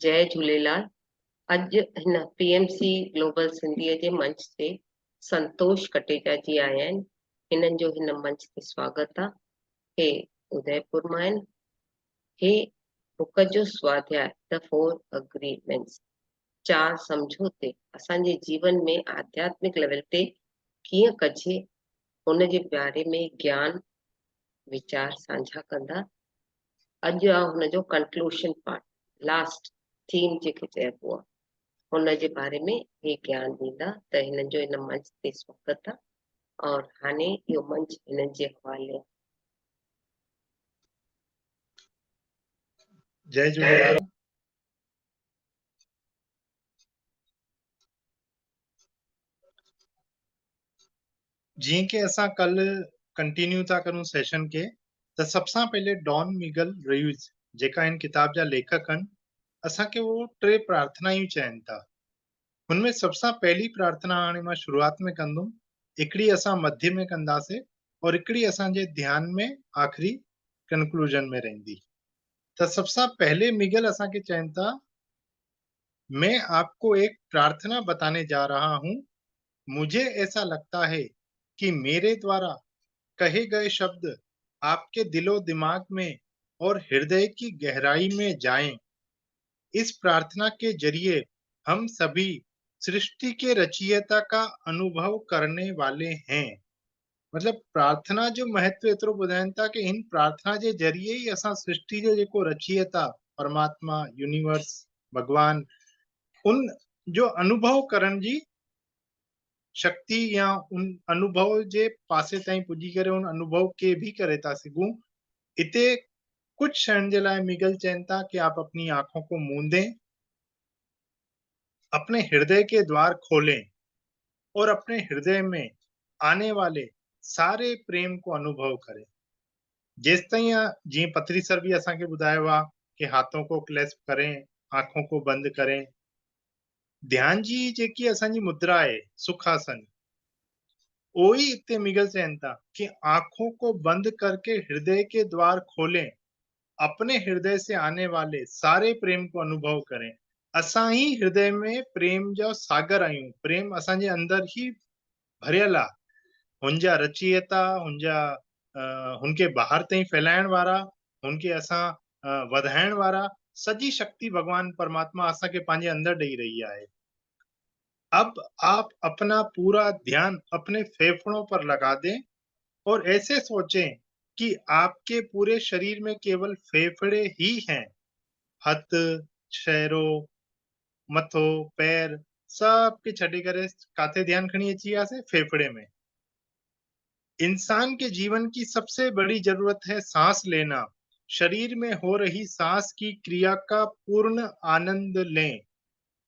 जय झूलेलाल। अॼु हिन पीएमसी ग्लोबल सिंधीअ जे मंच ते संतोष कटेजा जी आया आहिनि। हिननि जो हिन मंच ते स्वागत आहे। हे उदयपुर मां आहिनि। हे बुक जो स्वाध्याय द 4 अग्रीमेंट्स, 4 समझौते असांजे जीवन में आध्यात्मिक लेवल ते कीअं कजे हुन जे बारे में ज्ञान वीचार साझा कंदा। अॼु आहे हुनजो कंक्लूशन पार्ट, लास्ट थीम जेके चइबो आहे, हुन जे बारे में हे ज्ञान ॾींदा। त हिननि जो हिन मंच ते स्वागत आहे और हाणे इहो मंच हिननि जे हवाले आहे। जय झूलेलाल। जी के असां कल कंटिन्यू था करूं सेशन के, त सबसां पहले डॉन मिगल रुइज जेका इन किताब जा लेखक आहिनि, असांखे वो 3 प्रार्थनायूं चयनि था। हुनमें सबसां पहली प्रार्थना हाणे मां शुरुआत में कंदुमि, हिकिड़ी असां मध्य में कंदासीं और हिकिड़ी असांजे ध्यान में आखिरी कंक्लूजन में रहंदी। त सबसां पहले मिगल असांखे चयनि था, मैं आपको एक प्रार्थना बताने जा रहा हूं। मुझे ऐसा लगता है कि मेरे द्वारा कहे गए शब्द आपके दिलो दिमाग में और हृदय की गहराई में जाएं। इस प्रार्थना के जरिए हम सभी सृष्टि के रचयिता का अनुभव करने वाले हैं। मतलब प्रार्थना जो महत्व एतिरो ॿुधाइनि था कि हिन प्रार्थना जे ज़रिए ही असां सृष्टि जो जेको रचयिता परमात्मा यूनिवर्स भगवान उन जो अनुभव करण जी शक्ति या उन अनुभव जे पासे ताईं पुॼी करे उन अनुभव के भी करे था सघूं। इते कुछ क्षण जे लाइ मिगल चयनि था कि आप अपनी आंखों को मूंदें, अपने हृदय के द्वार खोलें और अपने हृदय में आने वाले सारे प्रेम को अनुभव करें। जेसिताईं जीअं पत्री सर भी असांखे ॿुधायो आहे कि हाथों को क्लेस्प करें, आंखों को बंद करें। ध्यान जी जेकी असांजी मुद्रा आहे सुखासन, वही इतने मिगल चयनि था कि आंखों को बंद करके हृदय के द्वार खोलें, अपने हृदय से आने वाले सारे प्रेम को अनुभव करें। असां ही हृदय में प्रेम जो सागर आहियूं। प्रेम असांजे अंदर ही भरियल आहे। हुनजा रचयिता, हुनखे ॿाहिरि ताईं फैलाइण वारा, हुनखे असां वधाइण वारा, सॼी शक्ति भगवान परमात्मा असांखे पंहिंजे अंदर ॾेई रही आहे। अब आप अपना पूरा ध्यान अपने फेफड़ों पर लगा दें और ऐसे सोचें कि आपके पूरे शरीर में केवल फेफड़े ही हैं। हथ, चेहरो, मथो, पैर सब के छॾे करे काथे ध्यान खणी अची वियासीं? फेफड़े में। इंसान के जीवन की सबसे बड़ी जरूरत है सांस लेना। शरीर में हो रही सांस की क्रिया का पूर्ण आनंद लें।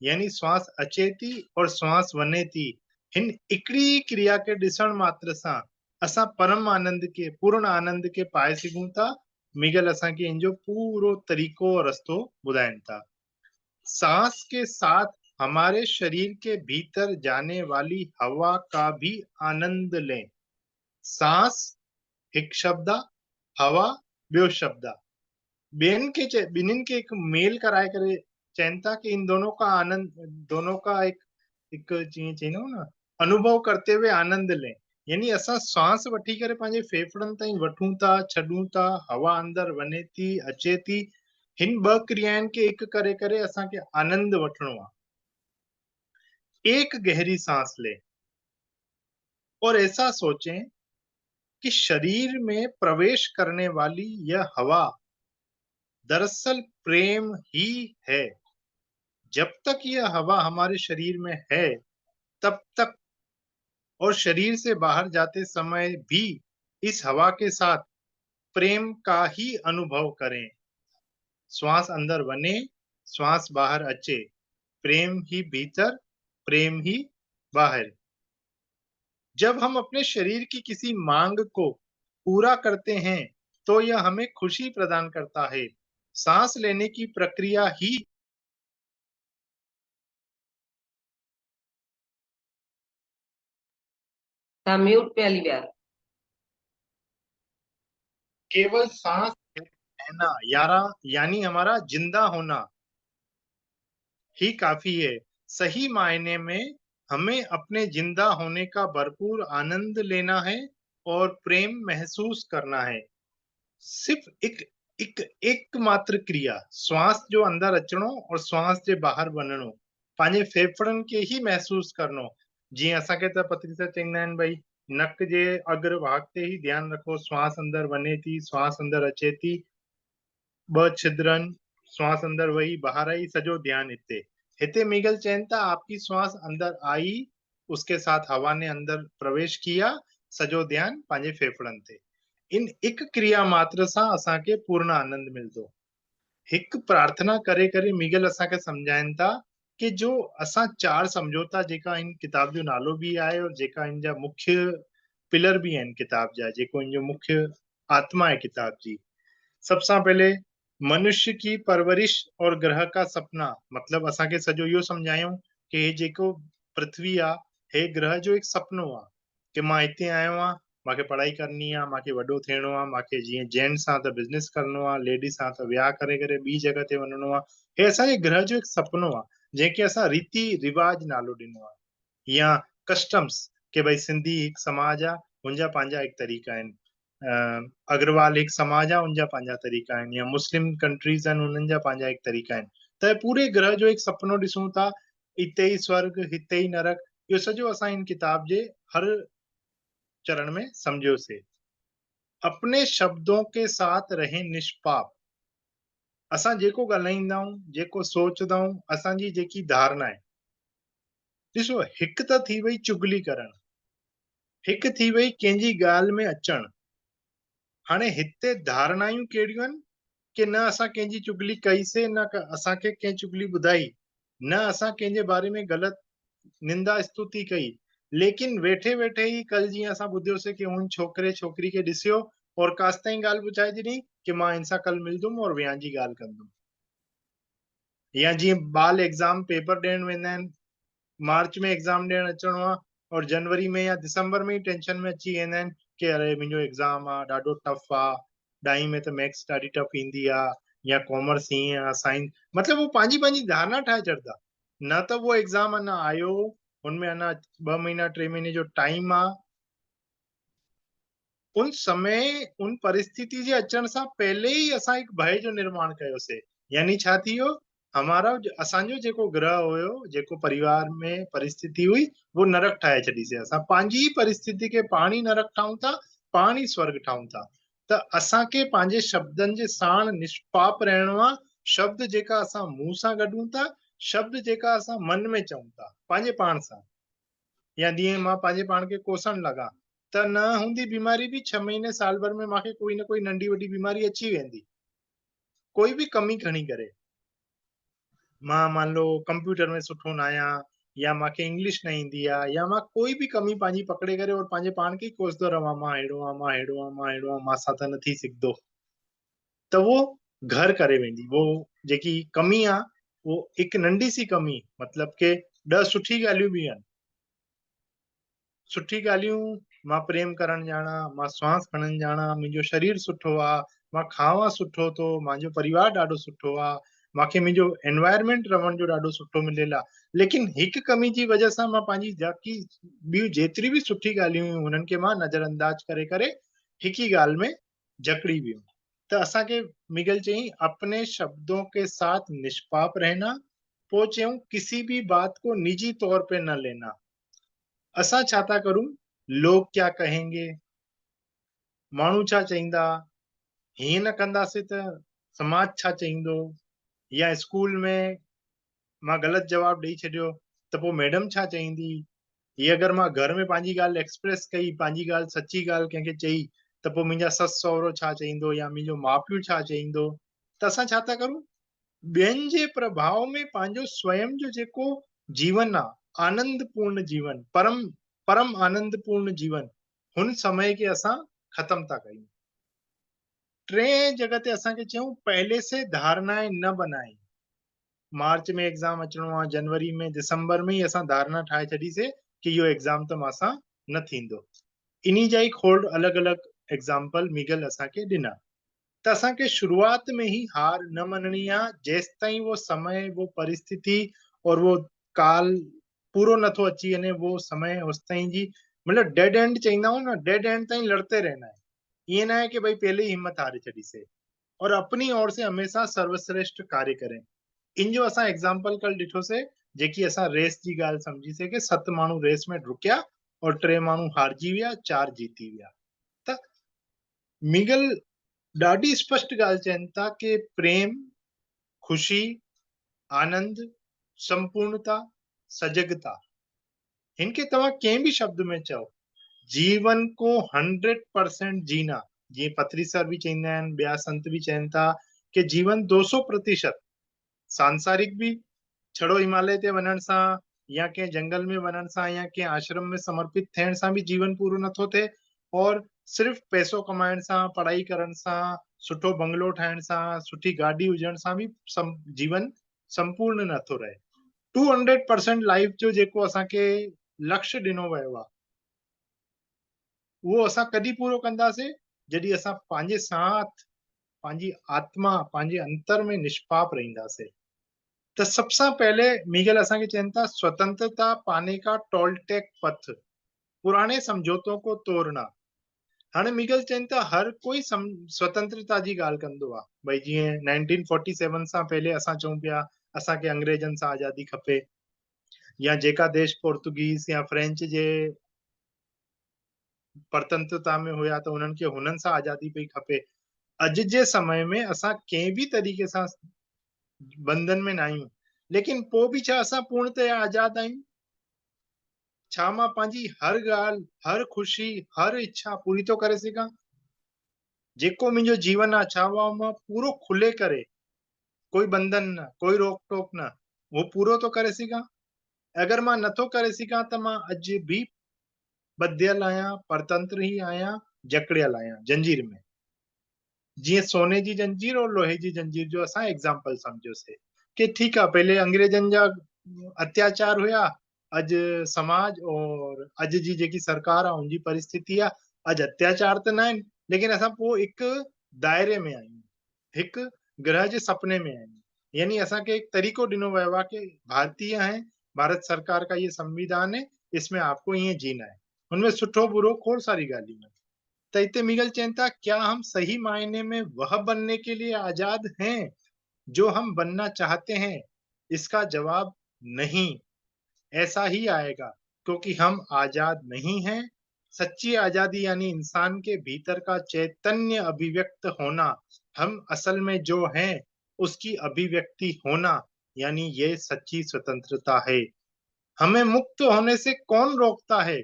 यानी श्वास अचे थी और श्वास वञे थी, हिन हिकिड़ी क्रिया के ॾिसण मात्र सां असां परम आनंद के, पूर्ण आनंद के पाए सघूं था। मिगल असांखे इन जो पूरो तरीको और रस्तो ॿुधाइनि था। सांस के साथ हमारे शरीर के भीतर जाने वाली हवा का भी आनंद लें। सांस एक शब्द आहे, हवा ॿियो शब्द आहे। ॿिन्हिनि खे हिकु मेल कराए करे चयनि था कि इन दोनों का आनंद, दोनों का एक जीअं चईंदा न अनुभव करते हुए आनंद लें। यानी असां सांस वठी करे पंहिंजे फेफड़नि ताईं वठूं था, छॾूं था, हवा अंदर वञे थी, अचे थी। हिन 2 क्रियाउनि खे हिकु करे करे असांखे आनंद वठणो आहे। एक गहरी सांस ले और ऐसा सोचें कि शरीर में प्रवेश करने वाली यह हवा दरअसल प्रेम ही है। जब तक यह हवा हमारे शरीर में है तब तक, और शरीर से बाहर जाते समय भी इस हवा के साथ प्रेम का ही अनुभव करें। श्वास अंदर वने, श्वास बाहर अचे, प्रेम ही भीतर, प्रेम ही बाहर। जब हम अपने शरीर की किसी मांग को पूरा करते हैं तो यह हमें खुशी प्रदान करता है। सांस लेने की प्रक्रिया ही तव्हां म्यूट पे हली विया। केवल सांस रहना यानी हमारा जिंदा होना। ही काफी है। सही मायने में हमें अपने जिंदा होने का भरपूर आनंद लेना है और प्रेम महसूस करना है। सिर्फ एकमात्र क्रिया श्वास जो अंदर अचणो और श्वास जे ॿाहिरि वञणो, पंहिंजे फेफड़नि खे ही महसूस करणो। जीअं असांखे त पत्री सां चवंदा आहिनि भई नक जे अग्रभाग ते ही ध्यानु रखो, श्वास अंदर वञे थी, श्वास अंदर अचे थी, ॿ छिद्रनि, श्वास अंदर वही बाहर आई, सॼो ध्यान हिते। हिते मिगल चवनि था आपकी श्वास अंदर आई, उसके साथ हवा ने अंदर प्रवेश किया, सॼो ध्यान पंहिंजे फेफड़नि ते। इन एक क्रिया मात्र सां असांखे पूर्ण आनंद मिलंदो। हिकु प्रार्थना करे करे मिगल असांखे सम्झाइनि था कि जो असां चार समझौता जेका इन किताब जो नालो बि आहे और जेका इन जा मुख्य पिलर भी आहिनि किताब जा, जेको इन जो मुख्य आत्मा आहे किताब जी। सबसां पहले मनुष्य की परवरिश और ग्रह का सपना, मतलब असांखे सॼो इहो सम्झायूं कि हे जेको पृथ्वी आहे, हे ग्रह जो एक सपनो आहे कि मां हिते आयो आहियां, मूंखे पढ़ाई करनी आहे, मूंखे वॾो थियणो आहे, मूंखे जीअं जेंट्स सां त बिज़नेस करणो आहे, लेडीज़ सां त विहाउ करे करे ॿी जॻह ते वञणो आहे। हे असांजे ग्रह जो हिकु सपनो आहे जंहिंखे असां रीति रिवाज नालो ॾिनो आहे, या कस्टम्स, कि भई सिंधी हिकु समाज आहे, हुनजा पंहिंजा हिकु तरीक़ा आहिनि, अग्रवाल हिकु समाज आहे, उनजा पंहिंजा तरीक़ा आहिनि, या मुस्लिम कंट्रीज़ आहिनि, उन्हनि जा पंहिंजा हिकु तरीक़ा आहिनि। त पूरे ग्रह जो हिकु सपनो ॾिसूं था, हिते ई स्वर्ग, हिते ई नरक, इहो सॼो असां इन किताब जे हर चरण में समझियोसीं। अपने शब्दों के साथ रहे निष्पाप। असां जेको ॻाल्हाईंदा आहियूं, जेको सोचंदा आहियूं, असांजी जेकी धारणा आहे, ॾिसो हिकु त थी वई चुगली करणु, हिकु थी वई कंहिंजी ॻाल्हि में अचणु। हाणे हिते धारणायूं कहिड़ियूं आहिनि कि न असां कंहिंजी चुगली कईसीं, न असांखे कंहिं चुगली ॿुधाई, न असां कंहिंजे बारे में ग़लति निंदा स्तुति कई, लेकिन वेठे वेठे ही कल जीअं असां ॿुधियोसीं कि हुन छोकिरे छोकिरी खे ॾिसियो और कासताईं ॻाल्हि ॿुधाए ॾिनी कि मां हिन सां कल मिलंदुमि और विहांउ जी ॻाल्हि कंदुमि। या जीअं ॿाल एग्ज़ाम पेपर ॾियण वेंदा आहिनि, मार्च में एग्ज़ाम ॾियण अचिणो आहे और जनवरी में या दिसंबर में ही टेंशन में अची वेंदा आहिनि कि अरे मुंहिंजो एग्ज़ाम आहे, ॾाढो टफ आहे, ॾहीं में त मैथ्स ॾाढी टफ ईंदी आहे, या कॉमर्स हीअं आहे, साइंस, मतिलबु वो पंहिंजी पंहिंजी धारणा ठाहे छॾंदा। न त वो एग्ज़ाम अञा आयो, हुनमें अञा 2 महीना 3 महीने जो टाइम आहे। उन समय उन परिस्थिति जे अचण सां पहले ही असां हिकु भय जो निर्माण कयोसीं। यानी छा थी वियो, हमारा असांजो जेको ग्रह हुयो, जेको परिवार में परिस्थिति हुई, वो नरक ठाहे छॾीसीं। असां पंहिंजी ही परिस्थिति खे पाण ही नरक ठाहियूं था, पाण ही स्वर्ग ठाहियूं था। त असांखे पंहिंजे शब्दनि जे साण निष्पाप रहणो आहे। शब्द जेका असां मुंहं सां कढूं था, शब्द जेका असां मन में चऊं था पंहिंजे पाण सां, या जीअं मां पंहिंजे पाण खे कोसण लॻा त न हूंदी बीमारी बि 6 महीने साल भर में मूंखे कोई न कोई नंढी वॾी बीमारी अची वेंदी, कोई भी कमी खणी करे। मां मान लो कंप्यूटर में सुठो न आहियां, या मूंखे इंग्लिश न ईंदी आहे, या मां कोई भी कमी पंहिंजी पकड़े करे और पंहिंजे पाण खे कोसंदो रहां, मां अहिड़ो आहियां, मां अहिड़ो आहियां, मां अहिड़ो आहियां, मां सां त न थी सघंदो, त वो घर करे वेंदी। वो जेकी कमी आहे, वो हिकु नंढी सी कमी, मतलब के 10 सुठी ॻाल्हियूं बि आहिनि। सुठी ॻाल्हियूं, मां प्रेम करणु ॼाणा, मां श्वास खणणु ॼाणा, मुंहिंजो शरीर सुठो आहे, मां खावां सुठो थो, मुंहिंजो परिवार ॾाढो सुठो आहे, मूंखे मुंहिंजो एनवायरमेंट रहण जो ॾाढो सुठो मिलियल आहे। लेकिन हिकु कमी जी वजह सां मां पंहिंजी बाक़ी ॿियूं जेतिरी भी सुठी ॻाल्हियूं हुयूं, हुननि खे मां नज़रअंदाज करे करे हिक ही ॻाल्हि में जकड़ी वियुमि। त असांखे मिगल चई अपने शब्दों के साथ निष्पाप रहना, पोइ चयूं किसी भी बात को निजी तौर पे न लेना। असां छा था करूं, लोग क्या कहेंगे, माण्हू छा चईंदा, हीअं न कंदासीं त समाज छा चईंदो, या स्कूल में मां ग़लति जवाब ॾेई छॾियो त पोइ मैडम छा चईंदी, ये अगरि मां घर में पंहिंजी ॻाल्हि एक्सप्रेस कई, पंहिंजी ॻाल्हि सची ॻाल्हि कंहिंखे चई, त पोइ मुंहिंजा ससु सहुरो छा चईंदो, या मुंहिंजो माउ पीउ छा चईंदो। त असां छा था करूं, ॿियनि जे प्रभाव में पंहिंजो स्वयं जो जेको जीवन आहे, आनंदपूर्ण जीवन, परम परम आनंदपूर्ण जीवन, हुन समय खे असां ख़त्म था कयूं। टे जगह ते असांखे चयूं पहले से धारणाएं न बनाए। मार्च में एग्ज़ाम अचणो आहे, जनवरी में, दिसंबर में ही असां धारणा ठाहे छॾीसीं कि इहो एग्ज़ाम त मासां न थींदो। इन्ही जा ही खोड़ अलॻि अलॻि एग्ज़ाम्पल मिगल असांखे ॾिना। त असांखे शुरुआत में ही हार न मञणी आहे, जेसि ताईं वो समय, वो परिस्थिति और वो काल पूरो नथो अची वञे, वो समय होसि ताईं जी मतलब डेड एंड चईंदा आहियूं न, डेड एंड ताईं लड़ते रहना है। ये ना है कि भाई पहले ही हिम्मत हारे छड़ी से, और अपनी ओर से हमेशा सर्वश्रेष्ठ कार्य करें। इन जो असां एग्जाम्पल कल ॾिठो से, जेकी असां रेस जी ॻाल्हि सम्झी से कि 7 माण्हू रेस में डुकिया और 3 माण्हू हारजी विया, 4 जीती विया। त मिगल ॾाढी स्पष्ट ॻाल्हि चवनि था कि प्रेम, खुशी, आनंद, संपूर्णता, सजगता, इनके तव्हां कंहिं भी शब्द में चओ, जीवन को 100% जीना। जीअं पत्री सर भी चईंदा आहिनि, ॿिया संत भी चवनि था कि जीवन 200% सांसारिक भी छड़ो हिमालय ते वञण सां या कंहिं जंगल में वञण सां या कंहिं आश्रम में समर्पित थियण सां भी जीवन पूरो नथो थिए, और सिर्फ पैसो कमाइण सां, पढ़ाई करण सां, सुठो बंगलो ठाहिण सां, सुठी गाॾी हुजण सां भी जीवन संपूर्ण नथो रहे। 200% लाइफ जो जेको असांखे लक्ष्य ॾिनो वियो आहे, उहो असां कॾहिं पूरो कंदासीं? जॾहिं असां पंहिंजे साथ, पंहिंजी आत्मा, पंहिंजे अंतर में निष्पाप रहींदासीं। तो सबसे पहले मिगल असांखे चवनि था, स्वतंत्रता पाने का टोलटेक पथ, पुराने समझौतों को तोड़ना। हाणे मिगल चवनि था हर कोई स्वतंत्रता जी ॻाल्हि कंदो आहे। भई जीअं 1947 सां पहले असां चऊं पिया असांखे अंग्रेजनि सां आज़ादी खपे, या जेका देश पोर्तुगीज़ या फ्रेंच जे परतंत्रता में हुया त उन्हनि खे हुननि सां आज़ादी पई खपे। अॼु जे समय में असां कंहिं भी तरीक़े सां बंधन में न आहियूं, लेकिन पोइ भी छा असां पूर्णतया आज़ाद आहियूं? छा मां पंहिंजी हर ॻाल्हि, हर ख़ुशी, हर इच्छा पूरी थो करे सघां? जेको मुंहिंजो जीवन आहे, छा उहा मां पूरो खुले करे, कोई बंधन न, कोई रोक टोक न, वो पूरो तो करे सघां? अगर मां नथो करे सघां त मां अॼु भी ॿधियल आहियां, परतंत्र ही आहियां, जकड़ियल आहियां जंजीर में। जीअं सोने जी जंजीर और लोहे जी जंजीर जो असां एग्जाम्पल सम्झोसीं कि ठीकु आहे पहले अंग्रेजनि जा अत्याचार हुया, अॼु समाज और अॼु जी जेकी सरकार आहे उनजी परिस्थिति आहे, अॼु अत्याचार त न आहिनि, लेकिन असां पोइ हिकु दायरे में आहियूं, हिकु ग्रह जे सपने में आहियूं। यानी असांखे एक तरीको ॾिनो वियो आहे कि भारतीय है, भारत सरकार का ये संविधान है, इसमें आपको ये जीना है। उनमें सुठो बुरो खोड़ सारी गालियों है। तो इतने मिगल चेंता, क्या हम सही मायने में वह बनने के लिए आजाद हैं जो हम बनना चाहते हैं? इसका जवाब नहीं। ऐसा ही आएगा, क्योंकि हम आजाद नहीं हैं। सच्ची आजादी यानी इंसान के भीतर का चैतन्य अभिव्यक्त होना, हम असल में जो हैं उसकी अभिव्यक्ति होना, यानी ये सच्ची स्वतंत्रता है। हमें मुक्त होने से कौन रोकता है?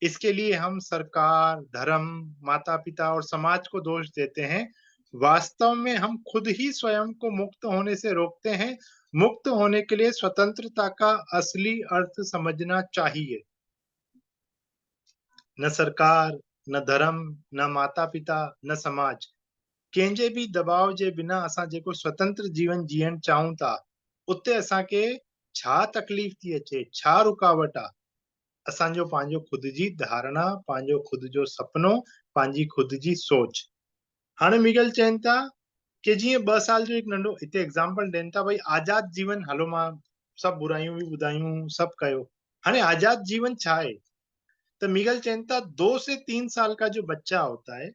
इसके लिए हम सरकार, धर्म, माता पिता और समाज को दोष देते हैं। वास्तव में हम खुद ही स्वयं को मुक्त होने से रोकते हैं। मुक्त होने के लिए स्वतंत्रता का असली अर्थ समझना चाहिए। न सरकार, न धर्म, न माता पिता, न समाज, कंहिंजे भी दबाव जे बिना असां जेको स्वतंत्र जीवन जीअण चाहियूं था, उते असांखे छा तकलीफ़ थी अचे, छा रुकावट आहे? असांजो पंहिंजो खुद जी धारणा, पंहिंजो खुद जो सपनो, पंहिंजी खुद जी सोच। हाणे मिगल चवनि था कि जीअं 2 साल जो हिकु नंढो हिते एग्जाम्पल ॾियनि था, भई आज़ाद जीवन, हलो मां सभु बुराइयूं भी ॿुधायूं, सभु कयो। हाणे आज़ाद जीवन छा आहे? तो मिगल चवनि था 2 से 3 साल का जो बच्चा होता है,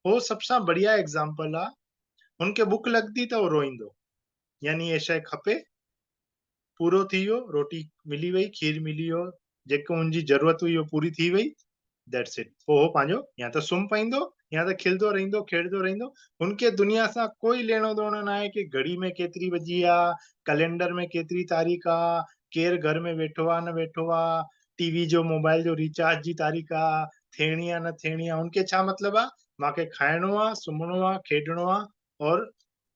वो सबसे बढ़िया एग्जाम्पल आहे। उनखे बुख लॻंदी त वो रोईंदो, यानी ये शइ खपे, पूरो थी वियो, रोटी मिली वई, खीर मिली वियो, जेको उनजी ज़रूरत हुई वो पूरी थी वई, दैट्स इट। पोइ हो पंहिंजो या त सुम्ही पईंदो या त खिलंदो रहंदो, खेॾंदो रहंदो। हुनखे दुनिया सां कोई लेणो देणो न आहे कि घड़ी में केतिरी वॼी आहे, कैलेंडर में केतिरी तारीख़ आहे, केरु घर में वेठो आहे न वेठो आहे, टीवी जो मोबाइल जो रिचार्ज जी तारीख़ आहे, थियणी आहे न थियणी आहे। उनखे छा मतिलबु आहे? मूंखे खाइणो आहे, सुम्हणो आहे, खेॾणो आहे और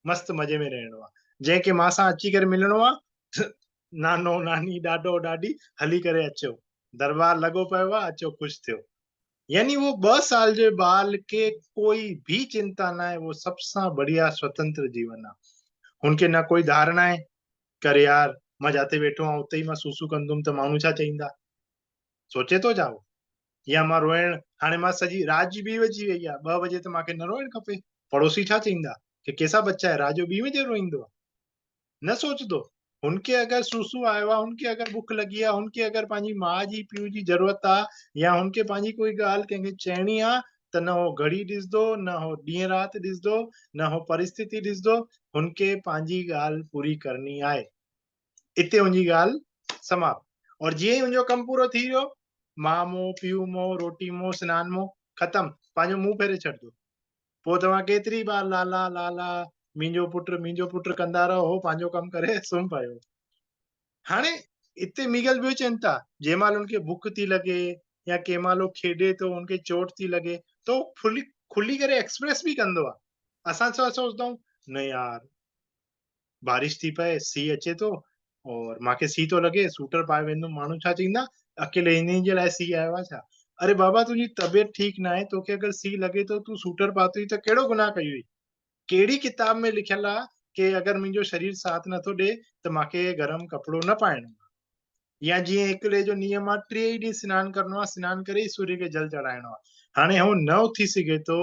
मस्त मज़े में रहणो आहे। जंहिंखे मां सां अची करे मिलणो आहे, नानो नानी, ॾाॾो ॾाॾी, हली करे अचो, दरबार लॻो पियो आहे, अचो ख़ुशि थियो। यानी वो 2 साल जे बाल के कोई भी चिंता ना है, वो सबसे बढ़िया स्वतंत्र जीवन आहे। हुनखे न कोई धारणा आहे, करे यार मां जाते वेठो आहियां उते ई मां सूसू कंदुमि त माण्हू छा चईंदा, सोचे थो जाओ? या मां रोइण, हाणे मां सॼी रात जी 2 वॼी वई आहे, 2 बजे त मूंखे न रोइण खपे, पड़ोसी छा चईंदा कि कैसा बच्चा है, रात जो 2 बजे रोईंदो आहे? न सोचदो। हुनखे अगरि सूसू आयो आहे, हुनखे अगरि बुख लगी आहे, हुनखे अगरि पंहिंजी माउ जी पीउ जी ज़रूरत आहे या हुनखे पंहिंजी कोई ॻाल्हि कंहिंखे चइणी आहे त न हो घड़ी ॾिसंदो, न हो ॾींहं राति ॾिसंदो, न हो परिस्थिति ॾिसंदो, हुनखे पंहिंजी ॻाल्हि पूरी करणी आहे। इते हुनजी ॻाल्हि समाप्त। और जीअं ई हुनजो कमु पूरो थी वियो, माउ मोह, पीउ मोह, रोटी मोह, सनानु मोह ख़तमु, पंहिंजो मुंहुं फेरे छॾिदो। पोइ तव्हां केतिरी बार लाला लाला मुंहिंजो पुटु कंदा रहो, हो पंहिंजो कमु करे सुम्ही पियो। हाणे इते मीगल ॿियो चवनि था, जंहिं महिल हुनखे बुख थी लॻे या कंहिं महिल हू खेॾे थो, हुनखे चोट थी लॻे तो खुली करे एक्सप्रेस बि कंदो आहे। असां छा सोचदा आहियूं, न यार बारिश थी पए, सीउ अचे थो और मूंखे सीउ थो लॻे, सूटर पाए वेंदुमि, माण्हू छा चईंदा, अकेले इन जे लाइ सीउ आयो आहे छा? अरे बाबा, तुंहिंजी तबियत ठीकु न आहे, तोखे अगरि सीउ लॻे थो, तूं सूटर पातो त कहिड़ो गुनाह कई हुई? कहिड़ी किताब में लिखियल आहे कि अगरि मुंहिंजो शरीर साथ नथो ॾे त मूंखे गरम कपिड़ो न पाइणो? या जीअं हिकिड़े जो नियम आहे, 3 ॾींहं सनानु करणो आहे, सनानु करे ई सूर्य खे जल चढ़ाइणो आहे। हाणे हू न उथी सघे थो,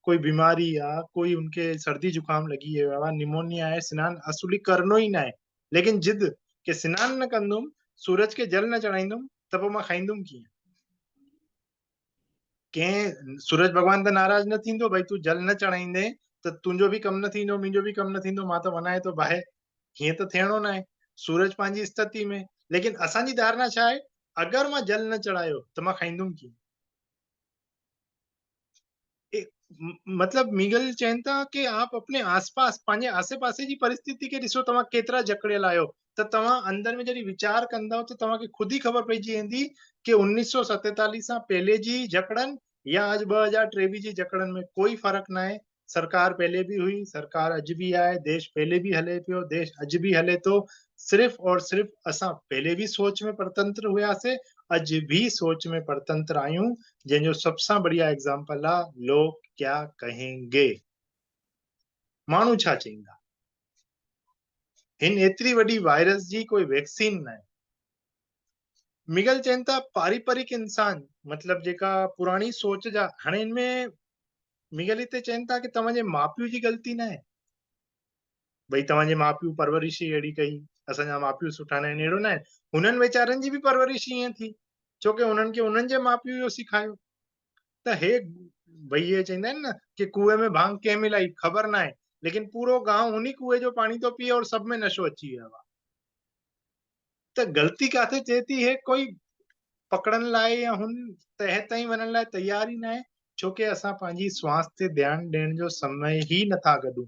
कोई बीमारी आहे, कोई उनखे सर्दी जुकाम लॻी वियो आहे, निमोनिया आहे, सनानु असुली करणो ई न आहे, लेकिन जिद कि सनानु न कंदुमि, सूरज खे जल न चढ़ाईंदुमि त पोइ मां खाईंदुमि कीअं? कंहिं सूरज भॻवान त नाराज़ न थींदो, भई तूं जल न चढ़ाईंदे त तुंहिंजो बि कमु न थींदो, मुंहिंजो बि कमु न थींदो, मां त वञाए थो ॿाहिरि। हीअं त थियणो न आहे। सूरज पंहिंजी स्थिति में, लेकिन असांजी धारणा छा आहे, अगरि मां जल न चढ़ायो त मां खाईंदुमि कीअं? मतलब मीगल चवनि था कि आप अपने आसपास, पंहिंजे आसे पासे जी परिस्थिति खे ॾिसो, तव्हां केतिरा जकड़ियल आहियो। त तव्हां अंदर में जॾहिं वीचार कंदव त तव्हांखे खुद ई ख़बर पइजी वेंदी कि 1947 सां पहले जी जकड़नि या अॼु 2023 जी जकड़नि में कोई फर्क़ु न आहे। सरकार पहले भी हुई, सरकार अॼु भी आहे, देश पहले भी हले पियो, देश अॼु भी हले थो। सिर्फ़ और सिर्फ़ असां पहले भी सोच में परतंत्र हुआसीं, अॼु भी सोच में परतंत्र आहियूं, जंहिंजो सबसां बढ़िया एग्जाम्पल आहे, लोग क्या कहेंगे, माण्हू छा चईंदा। हिन एतिरी वॾी वायरस जी कोई वैक्सीन न आहे। मिगल चवनि था पारिवारिक इंसान, मतलब जेका पुराणी सोच जा, हाणे इनमें मिगल हिते चवनि था कि तव्हांजे माउ पीउ जी ग़लती न आहे, भई तव्हांजे माउ पीउ परवरिश ई अहिड़ी कई, असांजा माउ पीउ सुठा न आहिनि, अहिड़ो न आहे। हुननि वीचारनि जी बि परवरिश ईअं थी, छोकी हुननि खे हुननि जे माउ पीउ इहो सेखारियो। त हे भई इहे चवंदा आहिनि न कि कुएं में भांग कंहिं मिलाई, ख़बर न आहे, लेकिन पूरो गांव उन्हीं कुएं जो पाणी थो पीए और सब में नशो अची वियो आहे। त ग़लती काथे थिए थी, हे कोई पकड़न लाइ या हुन तह ताईं वञण लाइ तयार ई न आहे, छोकी असां पंहिंजी स्वास्थ्य ते ध्यानु ॾियण जो समय ई नथा कढूं।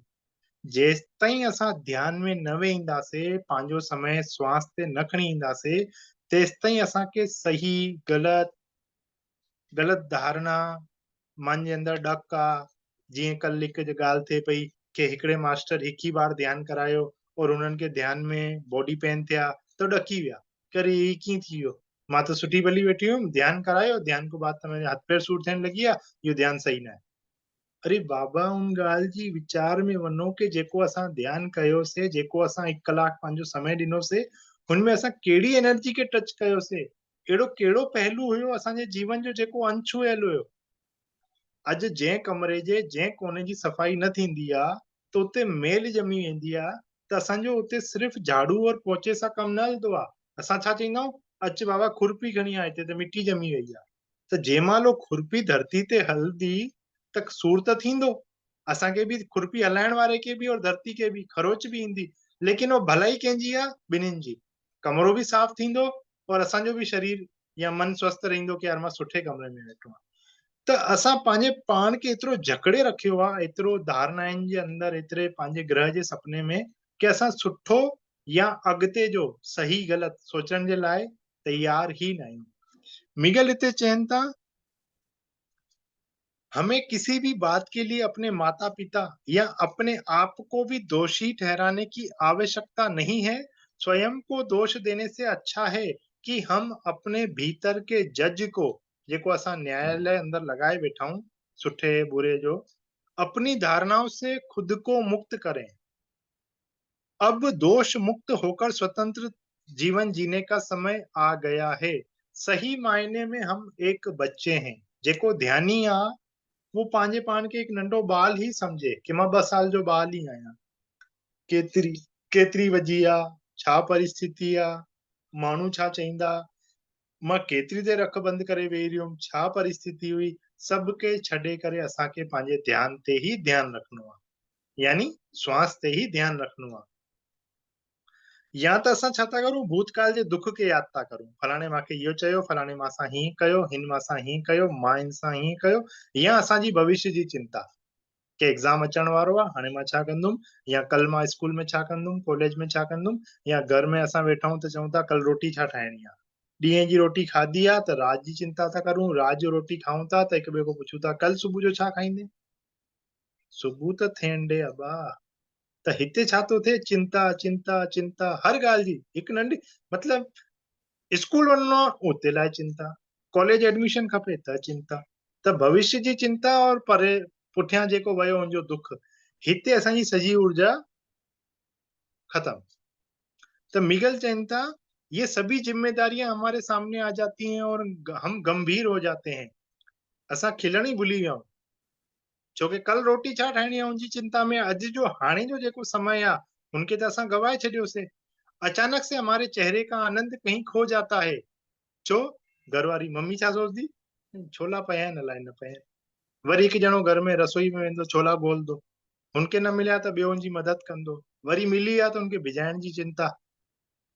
जेसि ताईं असां ध्यान में न वेहींदासीं, पंहिंजो समय स्वास्थ्य ते न खणी ईंदासीं, तेसि ताईं असांखे सही ग़लत धारणा मन जे अंदरि डक आहे। जीअं कल हिकु ॻाल्हि थिए पई कि हिकिड़े मास्टर हिकु ई बार ध्यानु करायो और उन्हनि खे ध्यान में बॉडी पेन थिया त ॾकी विया, करे ही कीअं थी वियो, मां त सुठी भली वेठी हुयमि, ध्यानु करायो, ध्यान खां बाद त मुंहिंजा हथ पैर सूर थियण लॻी विया, इहो ध्यानु सही न आहे। अरे बाबा, उन ॻाल्हि जी विचार में वञो कि जेको असां ध्यानु कयोसीं, जेको असां 1 कलाक पंहिंजो समय ॾिनोसीं, हुनमें असां कहिड़ी एनर्जी खे टच कयोसीं, अहिड़ो कहिड़ो पहलू हुयो असांजे जीवन जो जेको अनछुएल हुयो। अॼु जंहिं कमरे जे जंहिं कोने जी सफ़ाई न थींदी आहे त उते मेल ॼमी वेंदी आहे, त असांजो उते सिर्फ़ झाड़ू और पोचे सां कमु न हलंदो आहे। असां छा चईंदा आहियूं, अचु बाबा खुरपी खणी आ, हिते त मिटी ॼमी वई आहे। त जंहिं महिल उहो खुरपी धरती ते हलंदी त सूर त थींदो, असांखे बि खुरपी हलाइण वारे खे बि और धरती खे बि खरोच बि ईंदी, लेकिन उहो भलाई कंहिंजी आहे, ॿिन्हिनि जी। कमरो बि साफ़ थींदो और असांजो बि शरीर या मन स्वस्थ रहंदो कि यार मां सुठे कमरे में वेठो आहियां। त असां पंहिंजे पाण खे एतिरो जकड़े रखियो आहे, एतिरो धारणाउनि जे अंदरि, एतिरे पंहिंजे ग्रह जे सपने में, कि असां सुठो या अॻिते जो सही ग़लति सोचण जे लाइ तैयार ही न आहियूं। मिगल हिते चवनि था, हमें किसी भी बात के लिए अपने माता पिता या अपने आप को भी दोषी ठहराने की आवश्यकता नहीं है। स्वयं को दोष देने से अच्छा है कि हम अपने भीतर के जज को, जेको असां न्यायालय अंदर लगाए वेठा हूं, सुठे बुरे जो, अपनी धारणाओं से खुद को मुक्त करें। अब दोष मुक्त होकर स्वतंत्र जीवन जीने का समय आ गया है। सही मायने में हम एक बच्चे हैं। जेको ध्यानी आ, वो पंहिंजे पाण खे हिकु नंढो ॿाल ई सम्झे कि मां 2 साल जो ॿाल ई आहियां। केतिरी वॾी आहे, छा परिस्थिति आ, माण्हू छा चईंदा, मां केतिरी देर अख बंदि करे वेही रहियुमि, छा परिस्थिति हुई, सभ खे छॾे करे असांखे पंहिंजे ध्यान ते ही ध्यानु रखणो आहे, यानी श्वास ते ही ध्यानु रखणो आहे। या त असां छा था करूं, भूतकाल जे दुख खे यादि था करूं, फलाणे मूंखे इहो चयो, फलाणे मां सां हीअं कयो, हिन मां सां हीअं कयो, मां हिन सां हीअं कयो, या असांजी भविष्य जी चिंता के एग्ज़ाम अचण वारो आहे, हाणे मां छा कंदुमि, या कल मां स्कूल में छा कंदुमि, कॉलेज में छा कंदुमि, या घर में असां वेठा आहियूं त चऊं था कल रोटी छा ठाहिणी आहे, ॾींहं जी रोटी खाधी आहे त राति जी चिंता था करूं, राति जो रोटी खाऊं था त हिक ॿिए खां पुछूं था कल सुबुह जो छा खाईंदे, सुबुह त थियण ॾे अबा। त हिते छा थो थिए, चिंता चिंता चिंता हर ॻाल्हि जी, हिकु नंढी मतिलबु स्कूल वञिणो आहे उते लाइ चिंता, कॉलेज एडमिशन खपे त चिंता, त भविष्य जी चिंता और परे पुठियां जेको वियो हुनजो दुख, हिते असांजी सॼी ऊर्जा खत्म। तो मिगल चैन था, ये सभी जिम्मेदारियां हमारे सामने आ जाती हैं और हम गंभीर हो जाते हैं, असां खिलण ही भुली विया, छोकि कल रोटी छा ठाहिणी आहे उनजी चिंता में अॼु जो हाणे जो जेको समय आहे उनके तो असां गवाए छॾियोसीं। अचानक से हमारे चेहरे का आनंद कहीं खो जाता है, छो, घरवारी मम्मी छा सोचदी, छोला पया आहिनि अलाए न पया आहिनि, वरी हिकु ॼणो घर में रसोई में वेंदो छोला ॻोल्हंदो, उनके न मिलिया त ॿियो उनजी मदद कंदो, वरी मिली विया त उनखे भिॼाइण जी चिंता,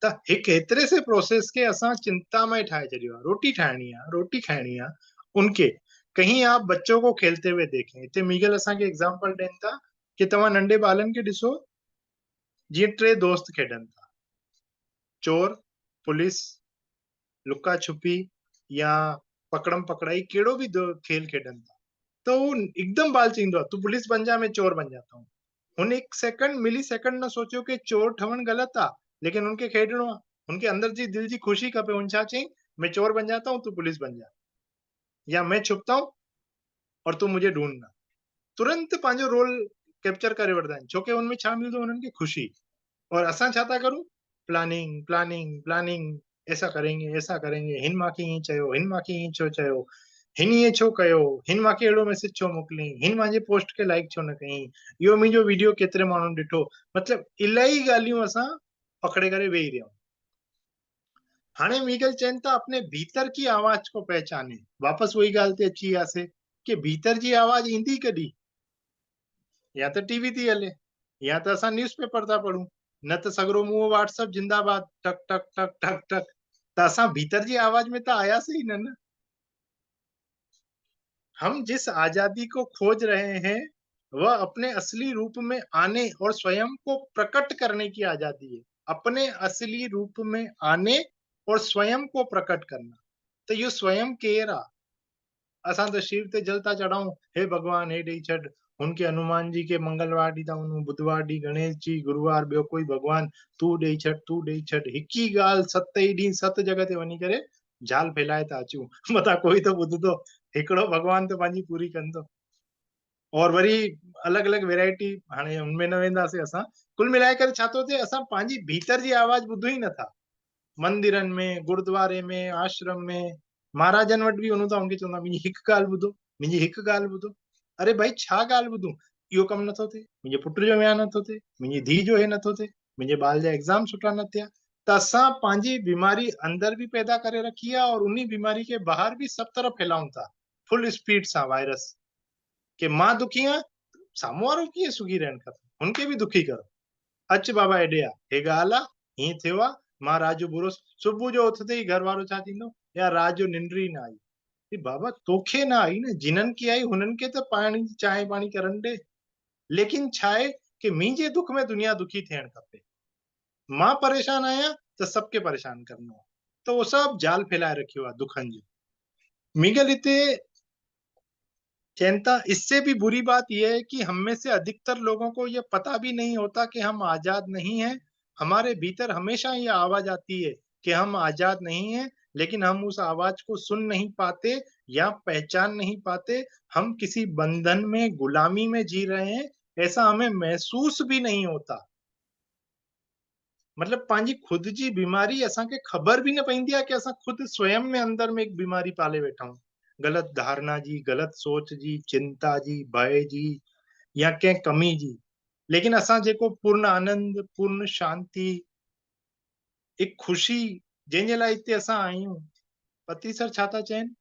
त हिकु एतिरे से प्रोसेस खे असां चिंतामय ठाहे छॾियो आहे। रोटी ठाहिणी आहे, रोटी खाइणी आहे, उनके कहीं आप बच्चों को खेलते हुए देखें, हिते मीगल असांखे एग्जाम्पल ॾियनि था कि तव्हां नंढे ॿारनि खे ॾिसो, जीअं टे दोस्त खेॾनि था, चोर पुलिस लुका छुपी या पकड़म पकड़ाई, कहिड़ो बि खेल खेॾनि था, त हू हिकदमि बाल चईंदो आहे तूं पुलिस बन जा, मैं चोर बन जाता हूँ, हुन एक सेकंड मिली सेकंड न सोचियो कि चोर ठहण गलत आहे, लेकिन उनके खेॾणो आहे, उनके अंदर जी दिल जी खुशी खपे, उन छा चई, मैं चोर बन जाता हूँ तू पुलिस बन जा, या मैं छुपता हूँ और तू मुझे ढूंढना, तुरंत पंहिंजो रोल कैप्चर करे वठंदा आहिनि, छोकी हुनमें छा मिलंदो उन्हनि खे ख़ुशी। और असां छा था करूं, प्लानिंग प्लानिंग प्लानिंग, ऐसा करेंगे, हिन मांखे ईअं चयो, हिन मांखे ईअं छो चयो, हिन ईअं छो कयो, हिन मांखे अहिड़ो मैसेज छो मोकिलियईं, हिन मुंहिंजे पोस्ट खे लाइक छो न कयईं, इहो मुंहिंजो वीडियो केतिरे माण्हुनि ॾिठो, मतिलबु इलाही ॻाल्हियूं असां पकड़े करे वेही रहिया आहियूं। हाणे मीगल चैन था अपने भीतर की आवाज को पहचाने, वापस वही ॻाल्हि ते अची वियासीं कि भीतर जी आवाज ईंदी कॾहिं, या त टीवी थी हले, या त असां न्यूज़पेपर था पढ़ूं, न त सगरो मुंहुं व्हाट्सएप जिंदाबाद टक टक टक टक टक, त असां भीतर जी आवाज में त आयासीं ही न। हम जिस आजादी को खोज रहे हैं वह अपने असली रूप में आने और स्वयं को प्रकट करने की आजादी है, अपने असली रूप में आने और स्वयं को प्रकट करना, तो ये स्वयं केर आ, असां त शिव ते जल था चढ़ाऊं, हे भगवान हे ॾेई छॾ, उनके हनुमान जी के मंगलवार ॾींहुं था वञूं, बुधवार ॾींहुं गणेश जी, गुरुवार ॿियो कोई भगवान, तूं ॾेई छॾ तूं ॾेई छॾ, हिक ई ॻाल्हि सत ई ॾींहुं सत जॻह ते वञी करे जाल फैलाए था अचूं, मथां कोई त ॿुधंदो, हिकिड़ो भगवान त पंहिंजी पूरी कंदो। और वरी अलॻि अलॻि वैरायटी, हाणे हुनमें न वेंदासीं असां, कुल मिलाए करे छा थो थिए, असां पंहिंजी भीतर जी आवाज़ ॿुधूं ई नथा, मंदिरनि में, गुरुद्वारे में, आश्रम में, महाराजनि वटि बि वञूं था, उनखे चवंदा मुंहिंजी हिकु ॻाल्हि ॿुधो, मुंहिंजी हिकु ॻाल्हि ॿुधो, अरे भाई छा ॻाल्हि ॿुधूं, इहो कमु नथो थिए, मुंहिंजे पुट जो विहाउ नथो थिए, मुंहिंजी धीउ जो हे नथो थिए, मुंहिंजे ॿार जा एग्ज़ाम सुठा न थिया, त असां पंहिंजी बीमारी अंदर बि पैदा करे रखी आहे और उन बीमारी खे ॿाहिरि बि सभु तरफ़ फैलाऊं था फुल स्पीड सां वायरस, कि मां दुखी आहियां, साम्हूं वारो कीअं सुखी रहणु खपे, हुनखे बि दुखी करो, अच बाबा हेॾे आ, हे ॻाल्हि आहे, हीअं थियो आहे, मां राति जो बुरो, सुबुह जो उथते ई घर वारो छा थींदो, या राति जो निंड ई न आई, बाबा तोखे न आई न, जिन्हनि खे आई हुननि खे त पाणी चांहि पाणी करण ॾे, लेकिन छा आहे कि मुंहिंजे दुख में दुनिया दुखी थियणु खपे, मां परेशान आहियां त सबके परेशान करणो आहे, त उहो सभु जाल फैलाए रखियो आहे दुखनि जो। मीगल हिते चैनता, इससे भी बुरी बात यह है कि हम में से अधिकतर लोगों को यह पता भी नहीं होता कि हम आजाद नहीं हैं, हमारे भीतर हमेशा ये आवाज आती है कि हम आजाद नहीं हैं, लेकिन हम उस आवाज को सुन नहीं पाते या पहचान नहीं पाते, हम किसी बंधन में गुलामी में जी रहे हैं, ऐसा हमें महसूस भी नहीं होता, मतलब पंहिंजी खुद जी बीमारी असांखे ख़बर भी न पवंदी आहे कि असां खुद स्वयं में अंदर में एक बीमारी पाले वेठा आहियूं, गलत धारणा जी, गलत सोच जी, चिंता जी, भय जी, या कंहिं कमी जी, लेकिन असां जेको पूर्ण आनंद, पूर्ण शांति, एक ख़ुशी जंहिंजे लाइ हिते असां आहियूं। पत्री सर छा था चवनि?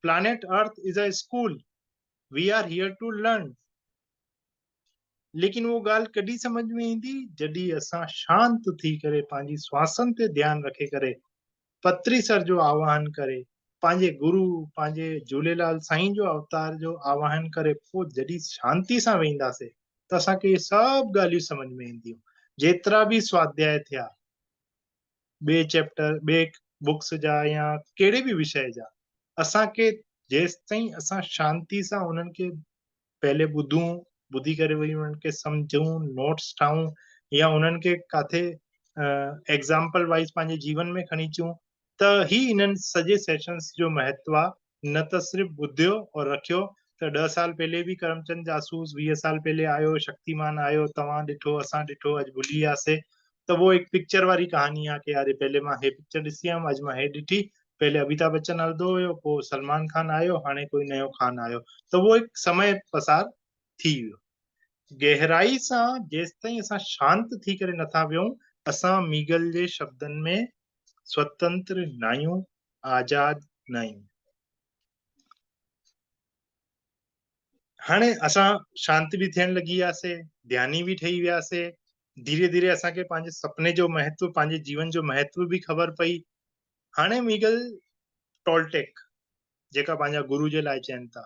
Planet earth is a school, we are here to learn. लेकिन वो ॻाल्हि कॾहिं सम्झ में ईंदी? जॾहिं असां शांत थी करे पंहिंजी श्वासनि ते ध्यानु रखे करे पत्री सर जो आवाहन करे, पंहिंजे गुरु, पंहिंजे झूलेलाल साईं जो अवतार जो आवाहन करे पोइ जॾहिं शांति सां वेहींदासीं त असांखे इहे सभु ॻाल्हियूं समझ में ईंदियूं। जेतिरा बि स्वाध्याय थिया, ॿिए चैप्टर, ॿिए बुक्स जा या कहिड़े बि विषय जा, असांखे जेसिताईं असां शांति सां उन्हनि खे पहले ॿुधूं, ॿुधी करे वरी उन्हनि खे सम्झूं, नोट्स ठाहूं या उन्हनि खे काथे एग्ज़ाम्पल वाइज़ पंहिंजे जीवन में खणी अचूं, त ही इन्हनि सॼे सेशंस जो महत्व आहे। न त सिर्फ़ु ॿुधियो और रखियो त 10 साल पहले भी करमचंद जासूस, 20 साल पहले आयो, शक्तिमान आयो, तव्हां ॾिठो, असां ॾिठो, अॼु भुली वियासीं। त वो एक पिक्चर वारी कहानी आहे कि यार पहले मां हे पिक्चर ॾिसी आयुमि, अॼु मां हे ॾिठी, पहले अमिताभ बच्चन हलंदो हुयो, पोइ सलमान खान आयो, हाणे कोई नयो खान आयो। त वो एक समय पसार थी वियो। गहराई सां जेसिताईं असां शांत थी करे नथा वियूं, असां मीगल जे शब्दनि में स्वतंत्र न आहियूं, आज़ाद न आहियूं। हाणे असां शांत बि थियण लॻी वियासीं, ध्यानी बि ठही वियासीं। धीरे धीरे असांखे पंहिंजे सपने जो महत्व, पंहिंजे जीवन जो महत्व बि ख़बर पई। हाणे मीगल टोल्टेक, जेका पंहिंजा गुरु जे लाइ चवनि था,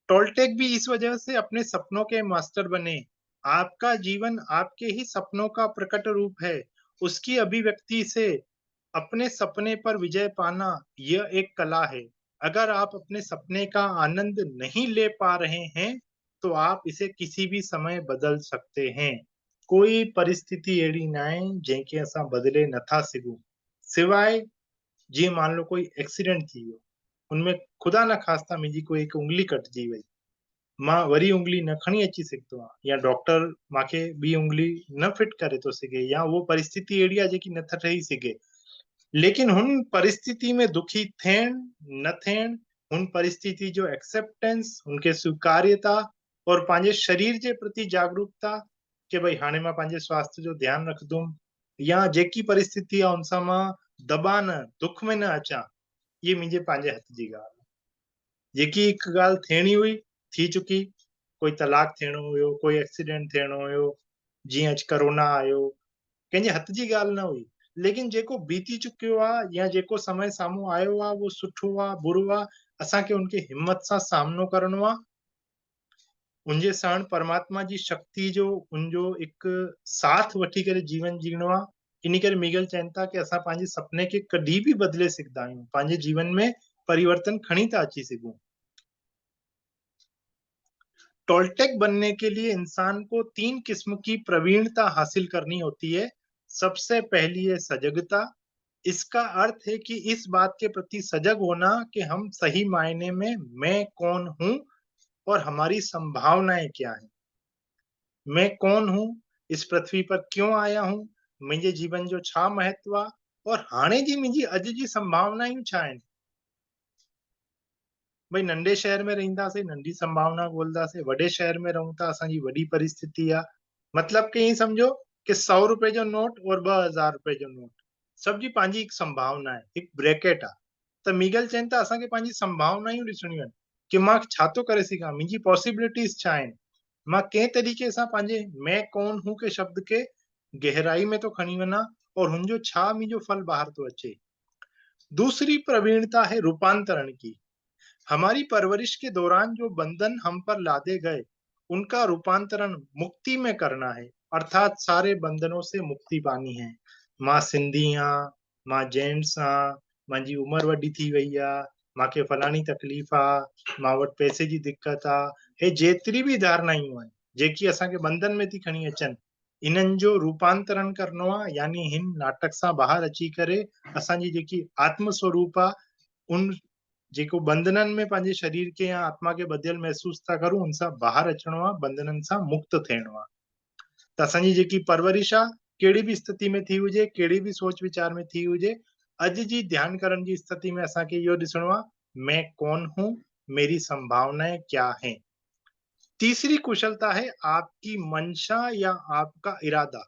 टोल्टेक भी इस वजह से अपने सपनों के मास्टर बने। आपका जीवन आपके ही सपनों का प्रकट रूप है। उसकी अभिव्यक्ति से अपने सपने पर विजय पाना यह एक कला है। अगर आप अपने सपने का आनंद नहीं ले पा रहे हैं तो आप इसे किसी भी समय बदल सकते हैं। कोई परिस्थिति अहिड़ी न आहे जंहिंखे असां बदिले नथा सघूं, सिवाय जीअं मान लो कोई एक्सीडेंट थी वियो, उनमें ख़ुदा न ख़ास्ता मुंहिंजी कोई हिकु उंगली कटिजी वई, मां वरी उंगली न खणी अची सघंदो आहियां, या डॉक्टर मूंखे ॿी उंगली न फिट करे थो सघे, या उहो परिस्थिति अहिड़ी आहे जेकी नथा ठही सघे। लेकिन हुन परिस्थिति में दुखी थियण न थियण, हुन परिस्थिति जो एक्सेप्टेंस, उनखे स्वीकार्यता और पंहिंजे शरीर जे प्रति जागरूकता कि भई हाणे मां पंहिंजे स्वास्थ्य जो ध्यानु रखंदुमि, या जेकी परिस्थिति आहे उन सां मां दबा न, दुख में न अचां, ये मुंहिंजे पंहिंजे हथ जी ॻाल्हि आहे। जेकी हिकु ॻाल्हि थियणी हुई थी चुकी, कोई तलाक थियणो हुयो, कोई एक्सीडेंट थियणो हुयो, जीअं अॼु करोना आयो, कंहिंजे हथ जी ॻाल्हि न हुई। लेकिन जेको बीती चुकियो आहे या जेको समय साम्हूं आयो आहे, वो सुठो आहे, बुरो आहे, असांखे उनखे हिम्मत सां सामनो करणो आहे। उनजे साण परमात्मा जी शक्ति जो, उनजो हिकु साथ वठी करे जीवन जीअणो आहे। इन करे मीगल चवनि था कि असां पंहिंजे सपने खे कॾहिं बि बदिले सघंदा आहियूं, पंहिंजे जीवन में परिवर्तन खणी था अची सघूं। टोल्टेक बनने के लिए इंसान को 3 किस्म की प्रवीणता हासिल करनी होती है। सबसे पहली है सजगता। इसका अर्थ है कि इस बात के प्रति सजग होना कि हम सही मायने में मैं कौन हूं और हमारी संभावनाएं क्या हैं। मैं कौन हूं, इस पृथ्वी पर क्यों आया हूं, मुंहिंजे जीवन जो छा महत्व आहे और हाणे जी मुंहिंजी अॼु जी संभावनाऊं छा आहिनि। भई नंढे शहर में रहंदासीं, नंढी संभावना ॻोल्हंदासीं, वॾे शहर में रहूं था, असांजी वॾी परिस्थिति आहे। मतलब कि ईअं सम्झो कि 100 रुपए जो नोट और 2000 रुपए जो नोट, सभ जी पंहिंजी हिकु संभावना आहे, हिकु ब्रैकेट आहे। त मीगल चवनि था असांखे पंहिंजी संभावनाऊं ॾिसणियूं आहिनि कि मां छा थो करे सघां, मुंहिंजी पॉसिबिलिटीज़ छा आहिनि, मां कंहिं तरीक़े सां पंहिंजे मैं कौन हूं के शब्द के गहराई में तो खणी वञा और हुनजो छा मुंहिंजो फल बाहर तो अचे। दूसरी प्रवीणता है रूपांतरण की। हमारी परवरिश के दौरान जो बंधन हम पर लादे गए, उनका रूपांतरण मुक्ति में करना है, अर्थात सारे बंधनों से मुक्ति पानी है। मां सिंधी आं, मां जेंट्स आं, मुंहिंजी उमिरि वॾी थी वई आहे, मूंखे फलाणी तकलीफ़ आहे, मां वटि पैसे जी दिक़त आहे, हे जेतिरी बि धारणायूं आहिनि जेकी असांखे बंधन में थी खणी अचनि, इन्हनि जो रूपांतरण करणो आहे, यानी हिन नाटक सां ॿाहिरि अची करे असांजी जेकी आत्म स्वरूप आहे, उन जेको बंधननि में पंहिंजे शरीर खे या आत्मा खे ॿधियल महसूस था करूं, उन सां ॿाहिरि अचिणो आहे, बंधननि सां मुक्त थियणो आहे। त असांजी जेकी परवरिश आहे, कहिड़ी बि स्थिति में थी हुजे, कहिड़ी बि सोच विचार में थी हुजे, अॼु जी ध्यान करण जी स्थिति में असांखे इहो ॾिसणो आहे, मैं कौन हूं, मेरी संभावनाएं क्या हैं। तीसरी कुशलता है आपकी मंशा या आपका इरादा।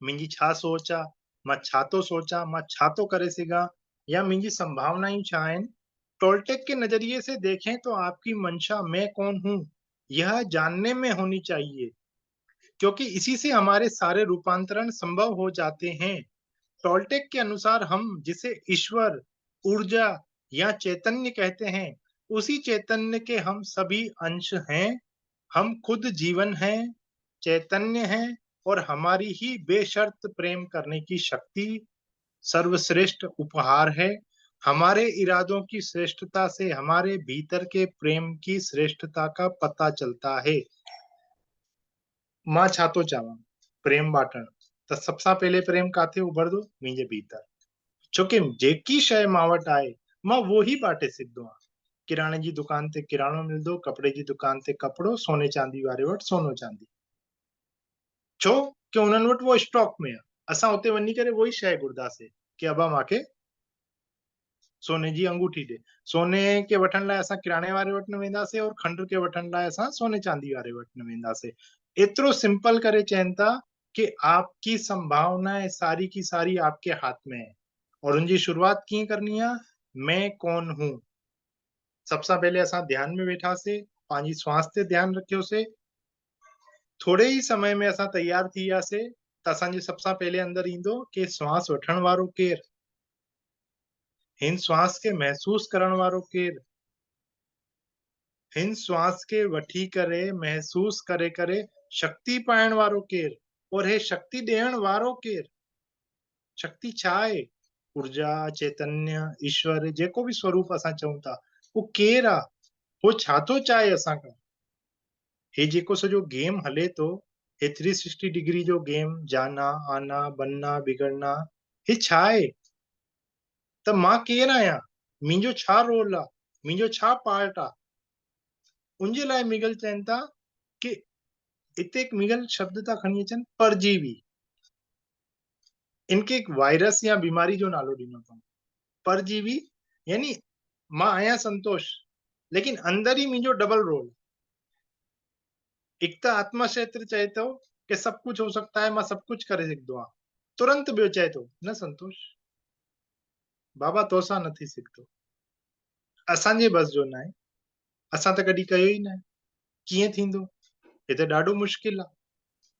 मुंहिंजी छा सोच आहे, मां छा थो सोचां, मां छा थो करे सघां, या मुंहिंजी संभावनाएं छा आहिनि। टोल्टेक के नजरिए से देखें तो आपकी मंशा मैं कौन हूं यह जानने में होनी चाहिए, क्योंकि इसी से हमारे सारे रूपांतरण संभव हो जाते हैं। टोल्टेक के अनुसार हम जिसे ईश्वर, ऊर्जा या चैतन्य कहते हैं, उसी चैतन्य के हम सभी अंश हैं। हम खुद जीवन हैं, चैतन्य हैं, और हमारी ही बेशर्त प्रेम करने की शक्ति सर्वश्रेष्ठ उपहार है। हमारे इरादों की श्रेष्ठता से हमारे भीतर के प्रेम की श्रेष्ठता का पता चलता है। मां छा थो चवां, प्रेम बांटण, त सबसां पहले प्रेम काथे उभरंदो, मुंहिंजे भीतर। छोकी जेकी शइ मां वटि आहे मां वो ही बांटे सघंदो आहियां। किराणे जी दुकान ते किराणो मिलंदो, कपिड़े जी दुकान ते कपिड़ो, सोने चांदी वारे वटि सोनो चांदी। छो कि उन्हनि वटि वो स्टॉक में आहे। असां उते वञी करे वो ई शइ घुरदासीं कि अबा मांखे सोने जी अंगूठी ॾे। सोने के वठण लाइ असां किराणे वारे वटि न वेंदासीं, और खंड के वठण लाइ असां सोने चांदी वारे वटि न वेंदासीं। एतिरो सिंपल करे चवनि था कि आपकी संभावनाएं सारी की सारी आपके हाथ में है, और उनकी शुरुआत कीअं करनी है। मैं कौन हूं। सबसे पहले असां ध्यान में वेठासीं, पंहिंजी श्वास ते ध्यान रखियोसीं। थोड़े ही समय में असां तैयार थी वियासीं त असांजे सबसां पहले अंदर ईंदो कि श्वास वठण वारो केर, हिन श्वास के महसूस करण वारो केर, हिन श्वास के वठी करे महसूस करे करे शक्ति पाइण वारो केर, और हे शक्ति ॾियण वारो केर। शक्ति छा आहे? ऊर्जा, चैतन्य, ईश्वर, जेको भी स्वरूप असां चऊं था, वो केर आ, वो छा थो चाहे असां खां। हे जेको सॼो गेम हले थो, हे 360 डिग्री जो गेम, जाना आना बनना बिगड़ना, हे छा आहे? त मां केर आहियां, मुंहिंजो छा रोल आहे, मुंहिंजो छा पार्ट आहे। उनजे लाइ मिगल चवनि था कि हिते एक मिगल शब्द था खणी अचनि, परजीवी। इनके एक वायरस या बीमारी जो नालो ॾिनो अथऊं, परजीवी। यानी मां आहियां संतोष, लेकिन अंदर ही मुंहिंजो डबल रोल। एक त आत्मा क्षेत्र चए थो कि सब कुछ हो सकता है, मां सब कुछ करे सघंदो आहियां। तुरंत ॿियो चए थो, न संतोष, बाबा तोसां न थी सघंदो, असांजे बस जो न आहे, असां त कॾहिं कयो ई न आहे, कीअं थींदो, हे त ॾाढो मुश्किल आहे।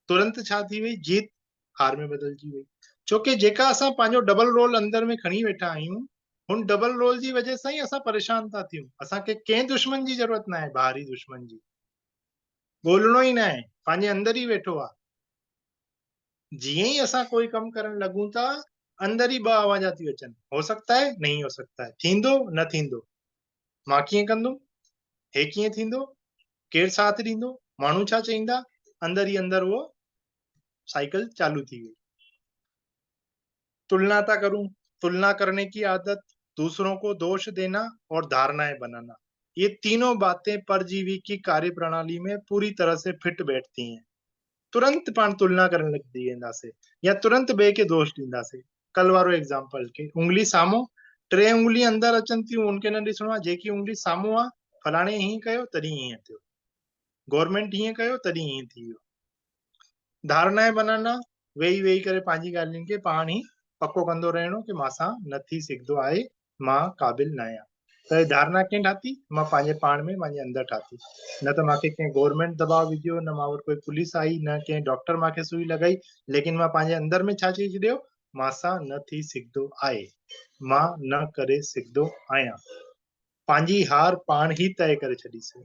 तुरंत छा थी वई, जीत हार में बदलजी वई। छोकी जेका असां पंहिंजो डबल रोल अंदर में खणी वेठा आहियूं, हुन डबल रोल जी वजह सां ई असां परेशान था थियूं। असांखे कंहिं दुश्मन जी ज़रूरत न आहे, ॿाहिरी दुश्मन जी ॻोल्हणो ई न आहे, पंहिंजे अंदर ई वेठो आहे। जीअं ई असां कोई कमु करण लॻूं था, अंदर ई ॿ आवाज़ थियूं अचनि, हो सकता है, नहीं हो सकता है, थींदो न थींदो, मां कीअं कंदुमि, हे कीअं थींदो, केरु साथ ॾींदो, माण्हू छा चईंदा। अंदर ही अंदर वो साइकिल चालू थी गई। तुलना था करूं, तुलना करने की आदत, दूसरों को दोष देना और धारणाएं बनाना, ये तीनों बातें परजीवी की कार्य प्रणाली में पूरी तरह से फिट बैठती हैं। तुरंत पाण तुलना करण लॻी वेंदासीं, या तुरंत ॿिए खे दोष ॾींदासीं। कल वारो एग्जाम्पल के उंगली साम्हूं, टे उंगली अंदर अचनि थियूं, उनखे न ॾिसणो आहे, जेकी उंगली साम्हूं आहे, फलाणे हीअं कयो तॾहिं हीअं थियो, गवर्नमेंट हीअं कयो तॾहिं हीअं थी वियो। धारणाएं बनाना, वेही वेही करे पंहिंजी ॻाल्हियुनि खे पाण ई पको कंदो रहणो कि मासां न थी सघंदो आहे, मां क़ाबिल न आहियां। त धारणा कीअं ठाती, मां पंहिंजे पाण में पंहिंजे अंदर ठाती। न त मूंखे कंहिं गवर्नमेंट दबाव विझियो, न मां वटि कोई पुलिस आई, न कंहिं डॉक्टर मूंखे सुई लॻाई, लेकिन मां पंहिंजे अंदर में छा चई छॾियो, मासां न थी सघंदो आहे, मां न करे सघंदो आहियां। पंहिंजी हार पाण ही तय करे छॾीसीं।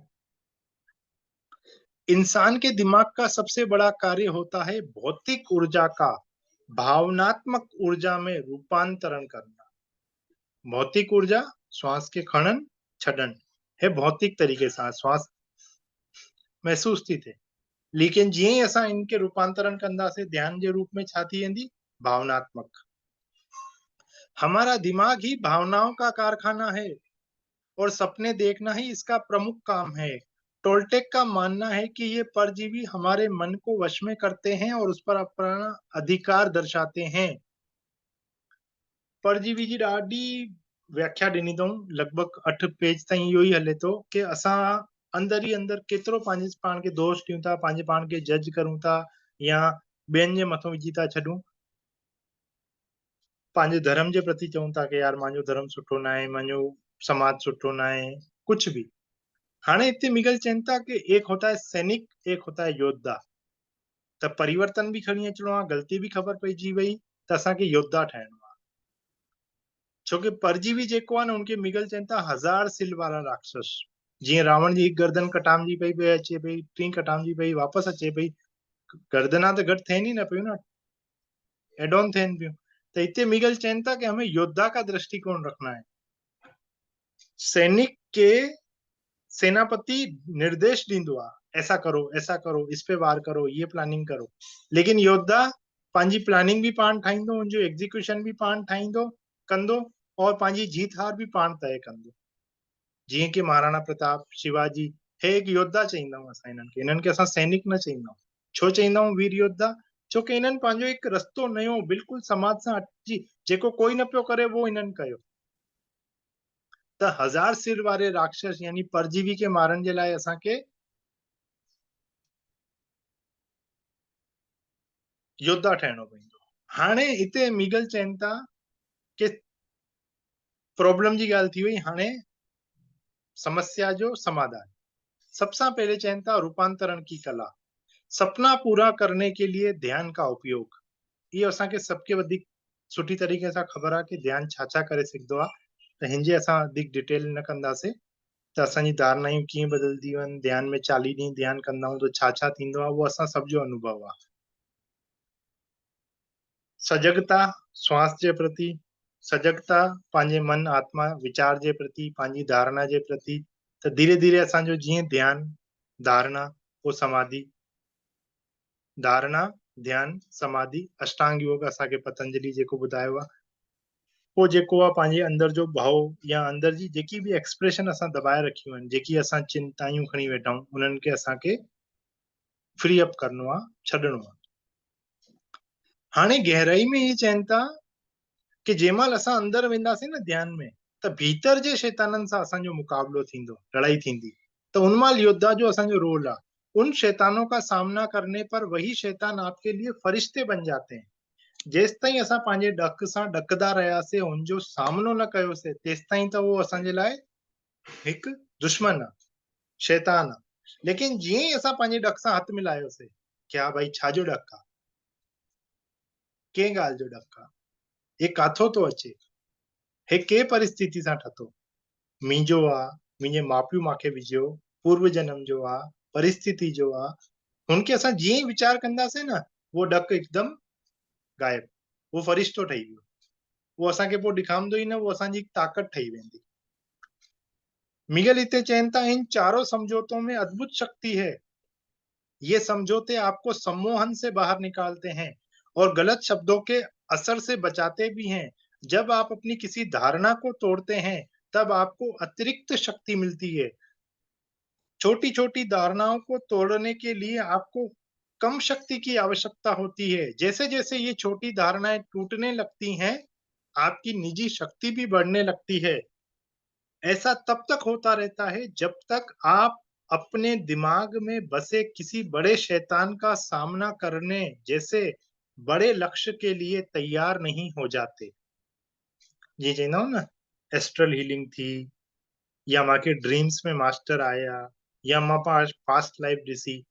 इंसान के दिमाग का सबसे बड़ा कार्य होता है भौतिक ऊर्जा का भावनात्मक ऊर्जा में रूपांतरण करना। भौतिक ऊर्जा श्वास के खणन छॾण, हे भौतिक तरीके सां श्वास महसूस थी थिए, लेकिन जीअं ई असां इनके रूपांतरण कंदासीं ध्यान जे रूप में, छा थी वेंदी, भावनात्मक। हमारा दिमाग ही भावनाओं का कारखाना है, और सपने देखना ही इसका प्रमुख काम है। टोल्टेक का मानना है कि ये परजीवी हमारे मन को वश में करते हैं और उस पर अपना अधिकार दर्शाते हैं। परजीवी जी ॾाढी व्याख्या ॾिनी अथऊं, लॻभॻि 8 पेज ताईं इहो ई हले थो कि असां अंदर ही अंदर केतिरो पंहिंजे पाण खे दोष ॾियूं था, पंहिंजे पाण खे जज करूं था, या ॿियनि जे मथां विझी था छॾूं। पंहिंजे धर्म जे प्रति चऊं था कि यार मुंहिंजो धर्म सुठो न आहे, मुंहिंजो समाज सुठो न आहे, कुछ भी। हाणे हिते मिगल चवनि था कि एक होता है सैनिक, एक होता है योद्धा। त परिवर्तन भी खणी अचिणो आहे, ग़लती भी ख़बर पइजी वई त असांखे योद्धा ठहिणो आहे। छोकी परजीवी जेको आहे न, उनखे मिगल चवनि था 1000 सिल वारा राक्षस। जीअं रावण जी हिकु गर्दन कटामजी पई, ॿिए अचे पई, टीं कटामजी पई, वापसि अचे पई, गर्दना त घटि थियनि ई न पियूं न, एड ऑन थियनि पियूं। त हिते मिगल चवनि था कि हमें योद्धा का दृष्टिकोण रखना है। सैनिक के सेनापति निर्देश ॾींदो आहे, ऐसा करो, इस पे वार करो, ये प्लानिंग करो। लेकिन योद्धा पंहिंजी प्लानिंग भी पाण ठाहींदो, उनजो एग्जीक्यूशन भी पाण ठाहींदो कंदो, और पंहिंजी जीत हार भी पाण तय कंदो। जीअं कि महाराणा प्रताप, शिवाजी, हे हिकु योद्धा चईंदा आहियूं असां इन्हनि खे असां सैनिक न चईंदा आहियूं। छो चईंदा आहियूं वीर योद्धा? छोकी इन्हनि पंहिंजो हिकु रस्तो नयो बिल्कुलु समाज सां हटिजी, जेको कोई न पियो करे वो इन्हनि कयो। त 1000 सिर वारे राक्षस यानी परजीवी के मारण जे लाइ असांखे योद्धा ठहिणो पवंदो। हाणे हिते मिगल चवनि था कि प्रॉब्लम जी ॻाल्हि थी वई, हाणे समस्या जो समाधान। सबसे पहले चयन था रूपांतरण की कला, सपना पूरा करने के लिए ध्यान का उपयोग। ये असांखे सबके वधीक सुठी तरीक़े सां ख़बर आहे कि ध्यान छा छा करे सघंदो आहे। त हिनजे असां वधीक डिटेल न कंदासीं त असांजी धारणायूं कीअं बदिलजी वञनि। ध्यान में 40 ॾींहं ध्यान कंदा आहियूं त छा छा थींदो आहे, उहो असां सब जो अनुभव आहे। सजगता श्वास जे प्रति, सजगता पंहिंजे मन आत्मा विचार जे प्रति, पंहिंजी धारणा जे प्रति। त धीरे धीरे असांजो जीअं ध्यान, धारणा, पोइ समाधि, धारणा, ध्यान, समाधि, अष्टांग योग असांखे पतंजलि जेको ॿुधायो आहे, पोइ जेको आहे पंहिंजे अंदर जो भाव या अंदर जी जेकी भी एक्सप्रेशन असां दबाए रखियूं आहिनि, जेकी असां चिंतायूं खणी वेठा आहियूं, उन्हनि खे असांखे फ्री अप करणो आहे, छॾणो आहे। हाणे गहराई में ये चवनि था कि जंहिंमहिल असां अंदर वेंदासीं न ध्यान में, त भीतर जे शैताननि सां असांजो मुक़ाबलो थींदो, लड़ाई थींदी। त उनमहिल योद्धा जो असांजो रोल आहे। उन शैतानों का सामना करने पर वही शैतान आपके लिए फरिश्ते बन जाते हैं। जेसि ताईं असां पंहिंजे डक सां डकदा रहियासीं, हुनजो सामनो न कयोसीं, तेसि ताईं त उहो असांजे लाइ हिकु दुश्मन आहे, शैतान आहे। लेकिन जीअं ई असां पंहिंजे डक सां हथ मिलायोसीं कि हा भाई छाजो डक आहे, कंहिं ॻाल्हि जो डक आहे, हे काथो थो अचे, हे के परिस्थिति सां ठतो, मुंहिंजो आहे, मुंहिंजे माउ पीउ मूंखे विझियो, पूर्व जन्म जो आहे, परिस्थिति जो आहे। हुनखे असां जीअं ई वीचार कंदासीं न, वो डक हिकदमि गायब, वो फरिश्तो ठही वियो, वो असांखे पोइ ॾेखारींदो ई न, वो असांजी हिकु ताक़त ठही वेंदी। मिगल हिते चवनि था इन चारों समझौतों में अद्भुत शक्ति है। ये समझौते आपको सम्मोहन से बाहर निकालते हैं और गलत शब्दों के असर से बचाते भी हैं। जब आप अपनी किसी धारणा को तोड़ते हैं, तब आपको अतिरिक्त शक्ति मिलती है। छोटी छोटी धारणाओं को तोड़ने के लिए आपको कम शक्ति की आवश्यकता होती है। जैसे जैसे ये छोटी धारणाएं टूटने लगती हैं, आपकी निजी शक्ति भी बढ़ने लगती है। ऐसा तब तक होता रहता है जब तक आप अपने दिमाग में बसे किसी बड़े शैतान का सामना करने जैसे बड़े लक्ष्य के लिए तैयार नहीं हो जाते। ये चवंदा आहियूं न, एस्ट्रल हीलिंग थी, या मूंखे ड्रीम्स में मास्टर आया, या मां पास्ट लाइफ ॾिसी,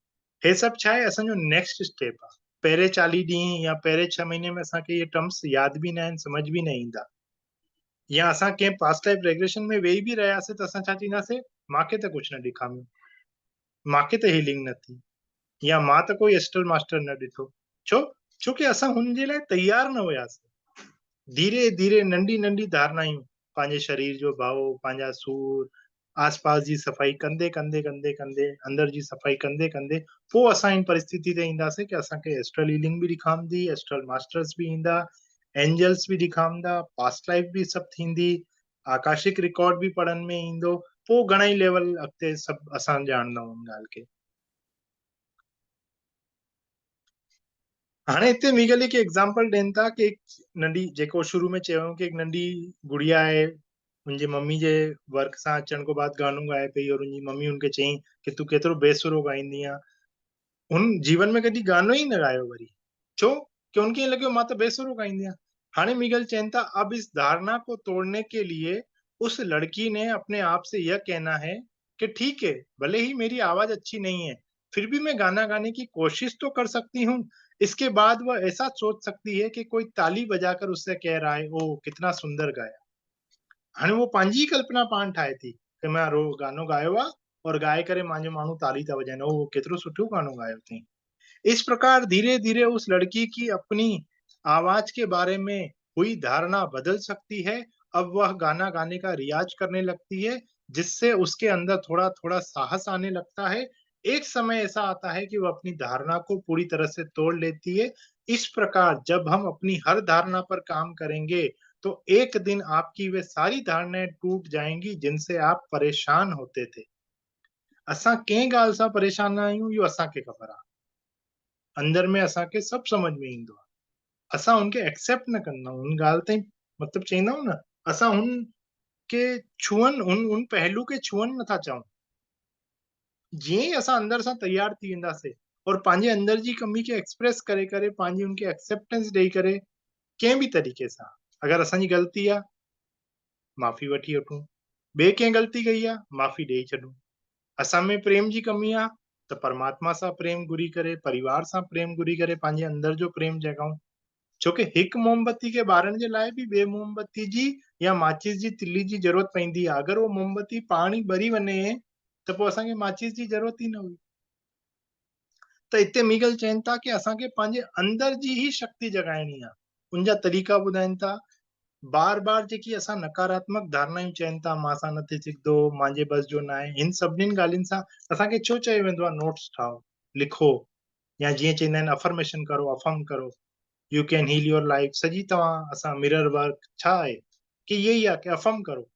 हे सभु छा आहे, असांजो नेक्स्ट स्टेप आहे। पहिरें 40 ॾींहं या पहिरें 6 महीने में असांखे इहे टर्म्स यादि बि न आहिनि, समझ बि न ईंदा। या असां कंहिं पास्ट लाइफ रेग्रेशन में वेही बि रहियासीं त असां छा चईंदासीं, मूंखे त कुझु न ॾेखामियो, मूंखे त हीलिंग न थी, या मां त कोई एस्ट्रल मास्टर न ॾिठो। छोकी असां हुन जे लाइ तैयार न हुयासीं। धीरे धीरे नंढी नंढी धारणायूं, पंहिंजे शरीर जो भाव, पंहिंजा सूर, आसपास जी सफ़ाई कंदे कंदे कंदे कंदे, अंदर जी सफ़ाई कंदे कंदे, पोइ असां इन परिस्थिति ते ईंदासीं कि असांखे एस्ट्रल हीलिंग बि ॾेखामंदी, एस्ट्रल मास्टर्स बि ईंदा, एंजल्स बि ॾेखामंदा, पास्ट लाइफ बि सभु थींदी, आकाशिक रिकॉर्ड बि पढ़ण में ईंदो, पोइ घणेई लेवल अॻिते सभु असां ॼाणंदा हुन ॻाल्हि खे। हाणे हिते मिगल हिकु एग्जाम्पल ॾियनि था कि नंढी, जेको शुरू में चयो कि हिकु नंढी गुड़िया आहे, उनजे मम्मी जे वर्क सां अचण खां बाद गानो ॻाए पई, और उनजी मम्मी उनखे चयईं कि तूं केतिरो बेसुरो ॻाईंदी आहे। हुन जीवन में कॾहिं गानो ई न ॻायो वरी। छो? कि उनखे ईअं लॻियो मां त बेसुरो ॻाईंदी आहियां। हाणे मिगल चैन था, अब इस धारणा को तोड़ने के लिए उस लड़की ने अपने आप से यह कहना है कि ठीक है, भले ही मेरी आवाज अच्छी नहीं है, फिर भी मैं गाना गाने की कोशिश तो कर सकती हूँ। इसके बाद वह ऐसा सोच सकती है कि कोई ताली बजाकर उससे कह रहा है, ओ कितना सुंदर गाया। हाणे वो पंहिंजी कल्पना पाण ठाहे थी कि मैं रो गानो गायो आहे और गाए करे मुंहिंजो माण्हू ताली था वॼाइनि, ओ केतिरो सुठो गानो गायो अथई। इस प्रकार धीरे धीरे उस लड़की की अपनी आवाज के बारे में हुई धारणा बदल सकती है। अब वह गाना गाने का रियाज करने लगती है, जिससे उसके अंदर थोड़ा थोड़ा साहस आने लगता है। एक समय ऐसा आता है कि वह अपनी धारणा को पूरी तरह से तोड़ लेती है। इस प्रकार जब हम अपनी हर धारणा पर काम करेंगे, तो एक दिन आपकी वे सारी धारणाएं टूट जाएंगी जिनसे आप परेशान होते थे। असां कंहिं ॻाल्हि सां परेशान न आहियूं, इहो असांखे ख़बर आहे। अंदर में असांखे सभु समझ में ईंदो आहे। असां हुनखे एक्सेप्ट न कंदा आहियूं, हुन ॻाल्हि ताईं मतिलबु चईंदा आहियूं न, असां हुन खे हुन पहलू खे छुअनि नथा चाहूं। जीअं ई असां अंदर सां तैयार थी वेंदासीं और पंहिंजे अंदर जी कमी खे एक्सप्रेस करे करे पंहिंजी हुनखे एक्सेप्टेंस ॾेई करे कंहिं बि तरीक़े सां, अगरि असांजी ग़लती आहे माफ़ी वठी वठूं, ॿिए कंहिं ग़लती कई आहे माफ़ी ॾेई छॾूं। असां में प्रेम जी कमी आहे त परमात्मा सां प्रेम घुरी करे, परिवार सां प्रेम घुरी करे पंहिंजे अंदर जो प्रेम जगाऊं। छोकी हिकु मोमबत्ती खे ॿारण जे लाइ बि ॿिए मोमबत्ती जी या माचिस जी तिली जी ज़रूरत पवंदी आहे। अगरि उहो मोमबत्ती पाण ई ॿरी वञे त पोइ असांखे माचिस जी ज़रूरत ई न हुई। त हिते मीगल चवनि था कि असांखे पंहिंजे अंदर जी ही शक्ति जगाइणी आहे। उनजा तरीक़ा ॿुधाइनि था। बार बार जेकी असां नकारात्मक धारणायूं चवनि था, मां सां न थी सघंदो, मुंहिंजे बस जो न आहे, हिन सभिनीनि ॻाल्हियुनि सां असांखे छो चयो वेंदो आहे नोट्स ठाहो, लिखो, या जीअं चवंदा आहिनि अफर्मेशन करो, अफर्म करो, you can heal your life. सॼी तव्हां असां मिरर वर्क छा आहे कि यही आहे कि अफर्म करो,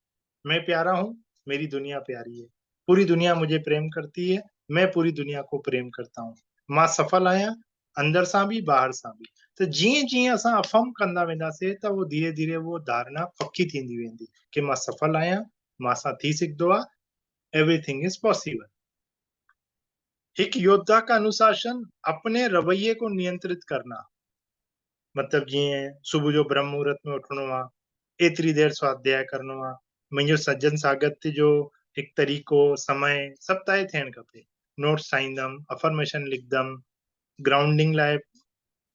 मैं प्यारा हूं, मेरी दुनिया प्यारी है, पूरी दुनिया मुझे प्रेम करती है, मैं पूरी दुनिया को प्रेम करता हूं, मां सफल आहियां, अंदर सां बि ॿाहिरि सां बि। त जीअं जीअं असां अफर्म कंदा वेंदासीं त वो धीरे धीरे वो धारणा पक्की थींदी वेंदी कि मां सफल आहियां, मां सां थी सघंदो आहे, एवरीथिंग इज पॉसिबल। एक योद्धा का अनुशासन अपने रवैये को नियंत्रित करना। मतलब जीअं सुबुह जो ब्रह्म मुहूर्त में उथणो आहे, एतिरी देर स्वाध्याय करणो आहे, मुंहिंजो सज्जन सागत्य जो हिकु तरीक़ो, समय सभु तय थियणु खपे। नोट्स ठाहींदमि, अफर्मेशन लिखंदमि, ग्राउंडिंग लाइ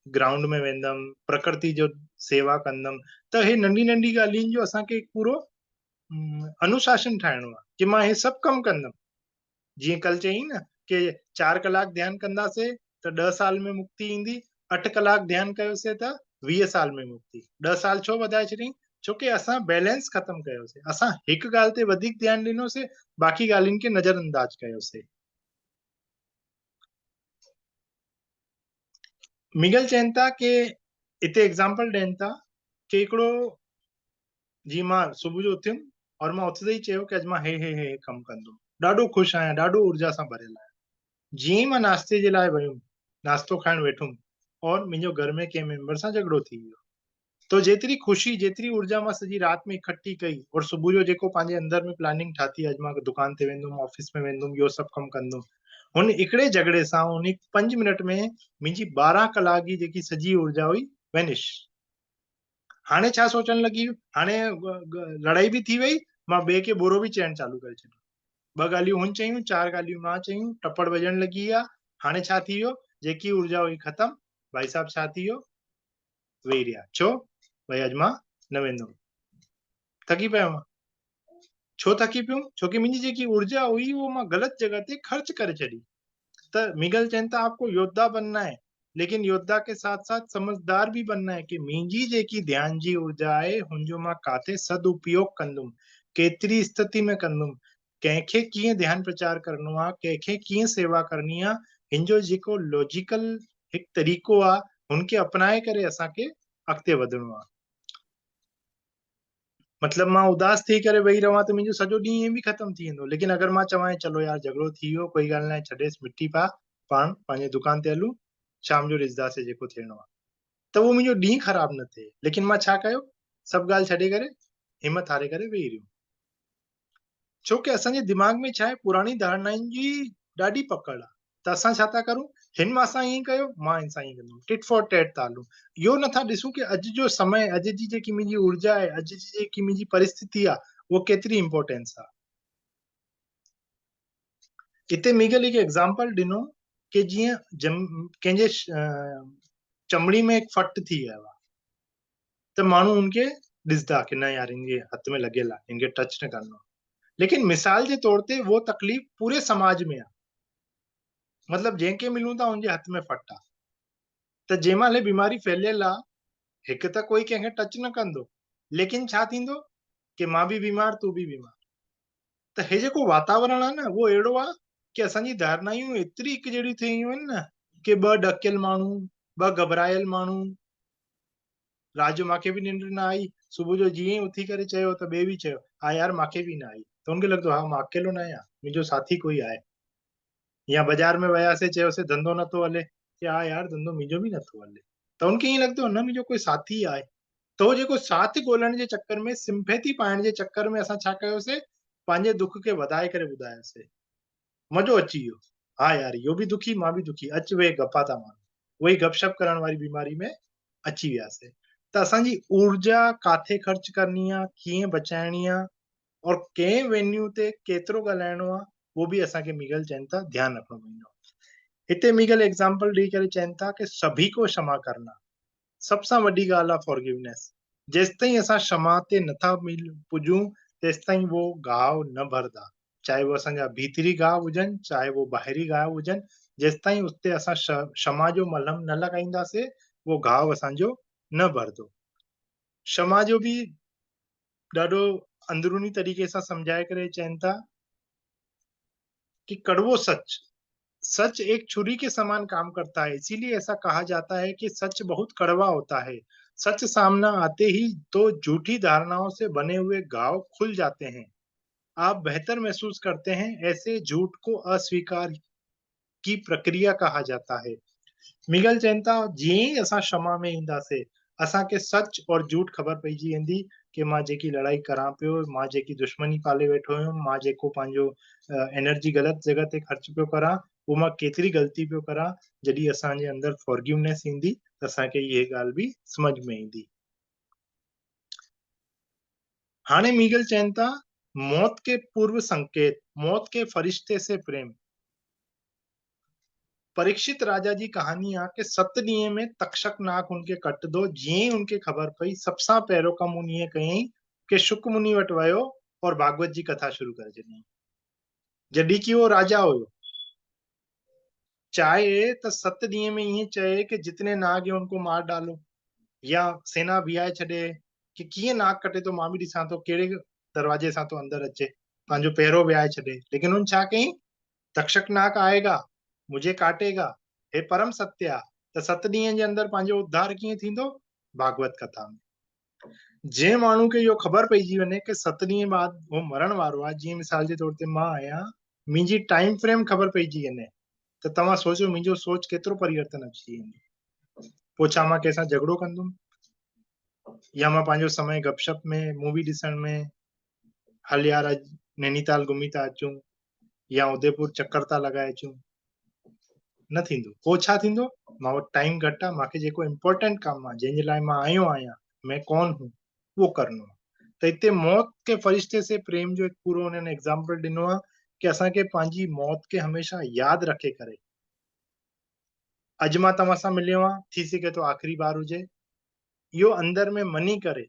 ग्राउंड में वेंदमि, प्रकृति जो सेवा कंदमि। त हे नंढी नंढी ॻाल्हियुनि जो असांखे हिकु पूरो अनुशासन ठाहिणो आहे कि मां हे सभु कमु कंदमि। जीअं कल चई न कि 4 कलाक ध्यानु कंदासीं त 10 साल में मुक्ति ईंदी, 8 कलाक ध्यानु कयोसीं त 20 साल में मुक्ति। 10 साल छो वधाए छॾियईं? छोकी असां बैलेंस ख़तम कयोसीं। असां हिकु ॻाल्हि ते वधीक ध्यानु ॾिनोसीं, बाक़ी ॻाल्हियुनि खे नज़रअंदाज कयोसीं। मिगल चवनि था कि हिते एग्ज़ाम्पल ॾियनि था कि हिकिड़ो, जी मां सुबुह जो उथियुमि और मां उथंदे ई चयो कि अॼु मां हे कमु कंदुमि, ॾाढो ख़ुशि आहियां, ॾाढो ऊर्जा सां भरियल आहियां। जीअं ई मां नाश्ते जे लाइ वयुमि, नाश्तो खाइण वेठुमि और मुंहिंजो घर में कंहिं मेंबर सां झगड़ो थी वियो। तो जेतिरी ख़ुशी, जेतिरी ऊर्जा मां सॼी राति में इकट्ठी कई और सुबुह जो जेको पंहिंजे अंदर में प्लानिंग ठाती, अॼु मां दुकान ते वेंदुमि, ऑफिस में वेंदुमि, इहो सभु कमु कंदुमि, हुन हिकिड़े झगड़े सां, हुन 5 मिनट में मुंहिंजी 12 कलाक जी जेकी सॼी ऊर्जा हुई वेनिश। हाणे छा सोचण लॻी, हाणे लड़ाई बि थी वई, मां ॿिए खे बुरो बि चइण चालू करे छॾियो। 2 ॻाल्हियूं हुन चयूं, 4 ॻाल्हियूं मां चयूं, टपड़ वॼण लॻी आहे। हाणे छा थी वियो, जेकी ऊर्जा हुई ख़तम। भाई साहब छा थी वियो, वेही रहिया। छो? भई अॼु मां न वेंदुमि, थकी पियो आहियां। छो थकी पियुमि? छोकी मुंहिंजी जेकी ऊर्जा हुई वो मां ग़लति जगह ते ख़र्च करे छॾी। त मिगल चवनि था आपको योद्धा बनना है, लेकिन योद्धा के साथ साथ समझदार भी बनना है कि मुंहिंजी जेकी ध्यान जी ऊर्जा आहे हुनजो मां काथे सदुपयोग कंदुमि, केतिरी स्थिति में कंदुमि, कंहिंखे कीअं ध्यान प्रचार करणो आहे, कंहिंखे कीअं सेवा करणी आहे, हिन जो जेको लॉजिकल हिकु तरीक़ो आहे हुनखे अपनाए करे असांखे अॻिते वधणो आहे। मतलब मां उदास थी करे वेही रहां त मुंहिंजो सॼो ॾींहुं ईअं बि ख़तम थी वेंदो। लेकिन अगरि मां चवां चलो यार झगड़ो थी वियो, कोई ॻाल्हि न आहे, छॾेसि, मिटी पा, पाण पंहिंजे दुकान ते हलूं, शाम जो ॾिसंदासीं जेको थियणो आहे। त उहो मुंहिंजो ॾींहुं ख़राब न थिए। लेकिन मां छा कयो, सभु ॻाल्हि छॾे करे हिमत हारे करे वेही रहियो। छो कि असांजे दिमाग़ में छा आहे, पुराणी धारणाउनि जी ॾाढी पकड़ आहे। त असां छा था करूं, हिन मां असां ईअं कयो, मां हिन सां ईअं कंदुमि, टिट फॉर टैट था हलूं। इहो नथा ॾिसूं कि अॼु जो समय, अॼु जी जेकी मुंहिंजी ऊर्जा आहे, अॼु जी जेकी मुंहिंजी परिस्थिति आहे, उहो केतिरी इंपॉर्टेंस आहे। हिते मिगल हिकु एग्जाम्पल ॾिनो कि जीअं कंहिंजे चमड़ी में हिकु फट थी वियो आहे, त माण्हू उनखे ॾिसंदा कि न यार इनके हथ में लॻियल आहे, इनखे टच न करणो आहे। लेकिन मिसाल जे तौर ते वो तकलीफ़ पूरे समाज में आहे, मतलब जंहिंखे मिलूं था उनजे हथ में फट आहे, त जंहिं महिल बीमारी फैलियल आहे, हिकु त कोई कंहिंखे टच न कंदो, लेकिन छा थींदो कि मां बि बीमार, तूं बि बीमार। त हे जेको वातावरण आहे न, उहो अहिड़ो आहे कि असांजी धारणायूं एतिरी हिकु जहिड़ियूं थी वियूं आहिनि न कि ॿ ॾकियल माण्हू, ॿ घबरायल माण्हू, रात जो मूंखे बि निंड न आई, सुबुह जो जीअं ई उथी करे चयो त ॿिए बि चयो हा यार मूंखे बि न आई, त उनखे लॻंदो हा मां अकेलो न आहियां, मुंहिंजो साथी कोई आहे। या बाज़ार में वियासीं, चयोसीं धंधो नथो हले, कि हा यार धंधो मुंहिंजो बि नथो हले, त उनखे ईअं लॻंदो न मुंहिंजो कोई साथी आहे। त उहो जेको साथ ॻोल्हण जे चक्कर में, सिंपैथी पाइण जे चक्कर में असां छा कयोसीं, पंहिंजे दुख खे वधाए करे ॿुधायोसीं, मज़ो अची वियो, हा यार इहो बि दुखी, मां बि दुखी, अच वे गप्पा था मारूं, उहे गपशप करण वारी बीमारी में अची वियासीं। त असांजी ऊर्जा काथे ख़र्च करणी आहे, कीअं बचाइणी आहे, और कंहिं वेन्यू ते केतिरो ॻाल्हाइणो आहे, वो बि असांखे मिगल चवनि था ध्यानु रखणो पवंदो। हिते मिगल एग्जाम्पल ॾेई करे चवनि था कि सभी को क्षमा करना, सबसां वॾी ॻाल्हि आहे फॉरगिवनेस। जेसिताईं असां क्षमा ते नथा पुॼूं, तेसिताईं वो घाव न भरदा, चाहे वो असांजा भीतरी घाव हुजनि, चाहे वो ॿाहिरी घाव हुजनि, जेसिताईं उते असां क्षमा जो मलहम न लॻाईंदासीं, वो घाव असांजो न भरदो। क्षमा जो बि ॾाढो अंदरूनी तरीक़े सां समझाए करे चवनि था कि कड़वो सच, सच एक छुरी के समान काम करता है, इसीलिए ऐसा कहा जाता है कि सच बहुत कड़वा होता है। सच सामना आते ही तो झूठी धारणाओं से बने हुए घाव खुल जाते हैं, आप बेहतर महसूस करते हैं, ऐसे झूठ को अस्वीकार की प्रक्रिया कहा जाता है। मिगल चवनि था जीअं ई असां क्षमा में ईंदासीं, असांखे सच और झूठ ख़बर पइजी वेंदी कि मां जेकी लड़ाई करां पियो, मां जेकी दुश्मनी पाले वेठो हुयुमि, मां जेको पंहिंजो एनर्जी ग़लति जॻह ते ख़र्च पियो करां, उहो मां केतिरी ग़लती पियो करां। जॾहिं असांजे अंदरि फॉरगिवनेस ईंदी त असांखे इहे ॻाल्हि बि समझ में ईंदी। हाणे मिगल चवनि था मौत के पूर्व संकेत, मौत के फरिश्ते से प्रेम। परीक्षित राजा जी कहानी आहे कि 7 ॾींहं में तक्षक नाग उनखे कटंदो। जीअं ई उनखे ख़बर पई, सबसां पहिरियों कमु उन ईअं कयईं कि शुक मुनि वटि वियो और भागवत जी कथा शुरू करे छॾियईं। जॾहिं कि वो राजा हुयो, चाहे त 7 ॾींहं में ईअं चए कि जितने नाग है उनको मार डालो, या सेना बीहाए छॾे कि कीअं नाग कटे थो, मां बि ॾिसां थो कहिड़े दरवाजे सां तो अंदरि अचे, पंहिंजो पहिरो विहाए छॾे। लेकिन उन छा कयईं, तक्षक नाग आएगा, मुझे काटेगा, हे परम सत्य आहे, त 7 ॾींहंनि जे अंदरि पंहिंजो उद्धार कीअं थींदो, भागवत कथा में। जंहिं माण्हू खे इहो ख़बर पइजी वञे कि 7 ॾींहं बाद वो मरण वारो आहे, जीअं मिसाल जे तौर ते मां आहियां, मुंहिंजी टाइम फ्रेम ख़बर पइजी वञे, त तव्हां सोचो मुंहिंजो सोच केतिरो परिवर्तन अची वेंदो। पोइ छा मां कंहिंसां झगड़ो कंदुमि, या मां पंहिंजो समय गपशप में, मूवी ॾिसण में, हल यार अॼु नैनीताल घुमी था अचूं, या उदयपुर चक्कर था लॻाए अचूं, न थींदो। पोइ छा थींदो, मां वटि टाइम घटि आहे, मूंखे जेको इम्पोर्टेंट कमु आहे, जंहिंजे लाइ मां आयो आहियां, मैं कौन हूं, उहो करणो आहे। त हिते मौत के फरिश्ते से प्रेम जो हिकु पूरो उन्हनि एग्जाम्पल ॾिनो आहे कि असांखे पंहिंजी मौत खे हमेशह यादि रखे करे, अॼु मां तव्हां सां मिलियो आहियां, थी सघे थो आख़िरी बार हुजे, इहो अंदरि में मनी करे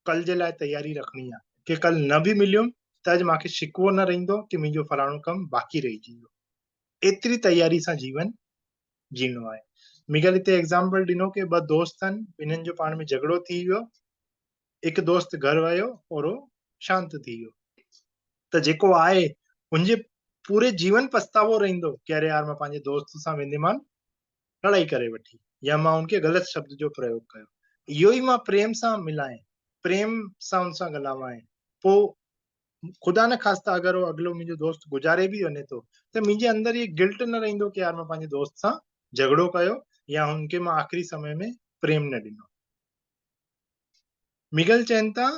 कल जे लाइ तयारी रखणी आहे कि कल न बि मिलियुमि त अॼु मूंखे शिकवो न रहंदो कि मुंहिंजो फलाणो कमु बाक़ी रहिजी वियो। एतिरी तयारी सां जीवन जीनो आहे। मिगल हिते एग्जाम्पल ॾिनो कि 2 दोस्त आहिनि, ॿिन्हिनि जो पाण में झगड़ो थी वियो, हिकु दोस्त घर वियो और वो शांत थी वियो, त जेको आहे उनजे पूरे जीवन पछतावो रहंदो कि अरे यार मां पंहिंजे दोस्त सां वेंदेमान लड़ाई करे वठी, या मां उनखे ग़लति शब्द जो प्रयोग कयो। इहो ई मां प्रेम सां मिलाए, प्रेम सां उन सां ॻाल्हाए, पोइ ख़ुदा न ख़ास्ता अगरि वो अॻिलो मुंहिंजो दोस्त गुज़ारे बि वञे थो, त मुंहिंजे अंदरि ये गिल्ट न रहंदो कि यार मां पंहिंजे दोस्त सां झगड़ो कयो, या उनखे मां आख़िरी समय में प्रेम न ॾिनो। मिगल चवनि था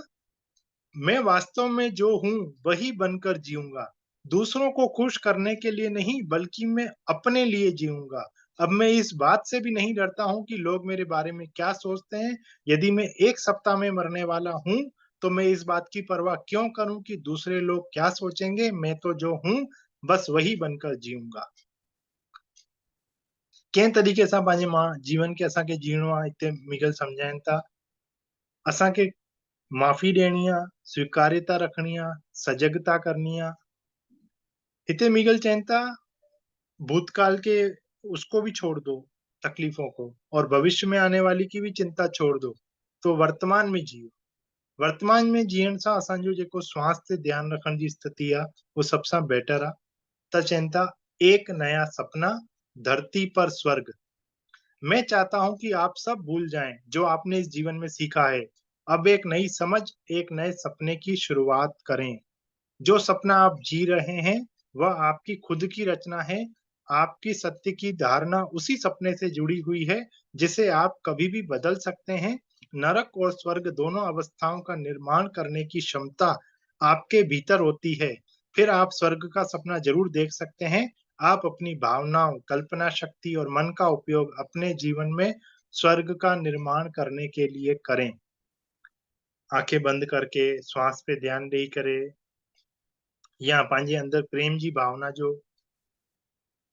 मैं वास्तव में जो हूं वही बनकर जीऊंगा, दूसरों को खुश करने के लिए नहीं बल्कि मैं अपने लिए जीऊंगा, अब मैं इस बात से भी नहीं डरता हूँ कि लोग मेरे बारे में क्या सोचते हैं। यदि मैं 1 सप्ताह में मरने वाला हूँ, तो मैं इस बात की परवाह क्यों करूँ कि दूसरे लोग क्या सोचेंगे? मैं तो जो हूँ, बस वही बनकर जीऊँगा। कंहिं तरीक़े सां पंहिंजे जीवन खे असांखे जीइणो आहे, हिते मिगल सम्झाइनि था। असांखे माफ़ी ॾियणी आहे, स्वीकार्यता रखणी आहे, सजगता करनी आहे। हिते मिगल चवनि था, भूतकाल के उसको भी छोड़ दो, तकलीफ़ों को, और भविष्य में आने वाली की भी चिंता छोड़ दो, तो वर्तमान में जियो। वर्तमान में जीअण सां असांजो जेको स्वास्थ्य ध्यानु रखण जी स्थिति आहे, उहो सभ सां बेटर आहे। त चवनि था, एक नया सपना, धरती पर स्वर्ग। मैं चाहता हूं कि आप सब भूल जाएं जो आपने इस जीवन में सीखा है। अब एक नई समझ, एक नए सपने की शुरुआत करें। जो सपना आप जी रहे हैं, वह आपकी खुद की रचना है। आपकी सत्य की धारणा उसी सपने से जुड़ी हुई है, जिसे आप कभी भी बदल सकते हैं। नरक और स्वर्ग दोनों अवस्थाओं का निर्माण करने की क्षमता आपके भीतर होती है। फिर आप स्वर्ग का सपना ज़रूर देख सकते हैं। आप अपनी भावनाओं, कल्पना शक्ति और मन का उपयोग अपने जीवन में स्वर्ग का निर्माण करने के लिए करें। आँखें बंद करके, श्वास पे ध्यान ॾेई करे, या पंहिंजे अंदरि प्रेम जी भावना जो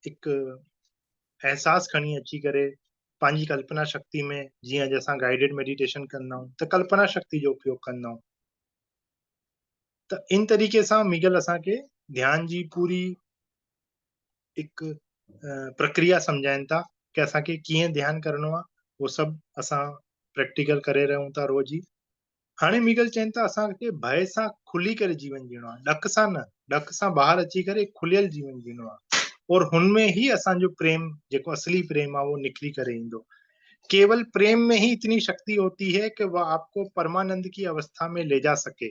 हिकु अहसास खणी अची करे, पंहिंजी कल्पना शक्ति में, जीअं अॼु असां गाइडेड मेडिटेशन कंदा आहियूं, त कल्पना शक्ति जो उपयोग कंदा आहियूं। त इन तरीक़े सां मिगल असांखे ध्यान जी पूरी हिकु प्रक्रिया सम्झाइनि था कि असांखे कीअं ध्यानु करिणो आहे। उहो सभु असां प्रैक्टिकल करे रहूं था रोज़ ई। हाणे मिगल चवनि था, असांखे भय सां खुली करे जीवन जीअणो आहे, ॾक सां न। ॾक सां ॿाहिरि अची करे खुलियल जीवन जीअणो आहे, और हुनमें ही असांजो प्रेम, जेको असली प्रेम आहे, उहो निखरी करे ईंदो। केवल प्रेम में ही इतनी शक्ति होती है कि वह आपको परमानंद की अवस्था में ले जा सके।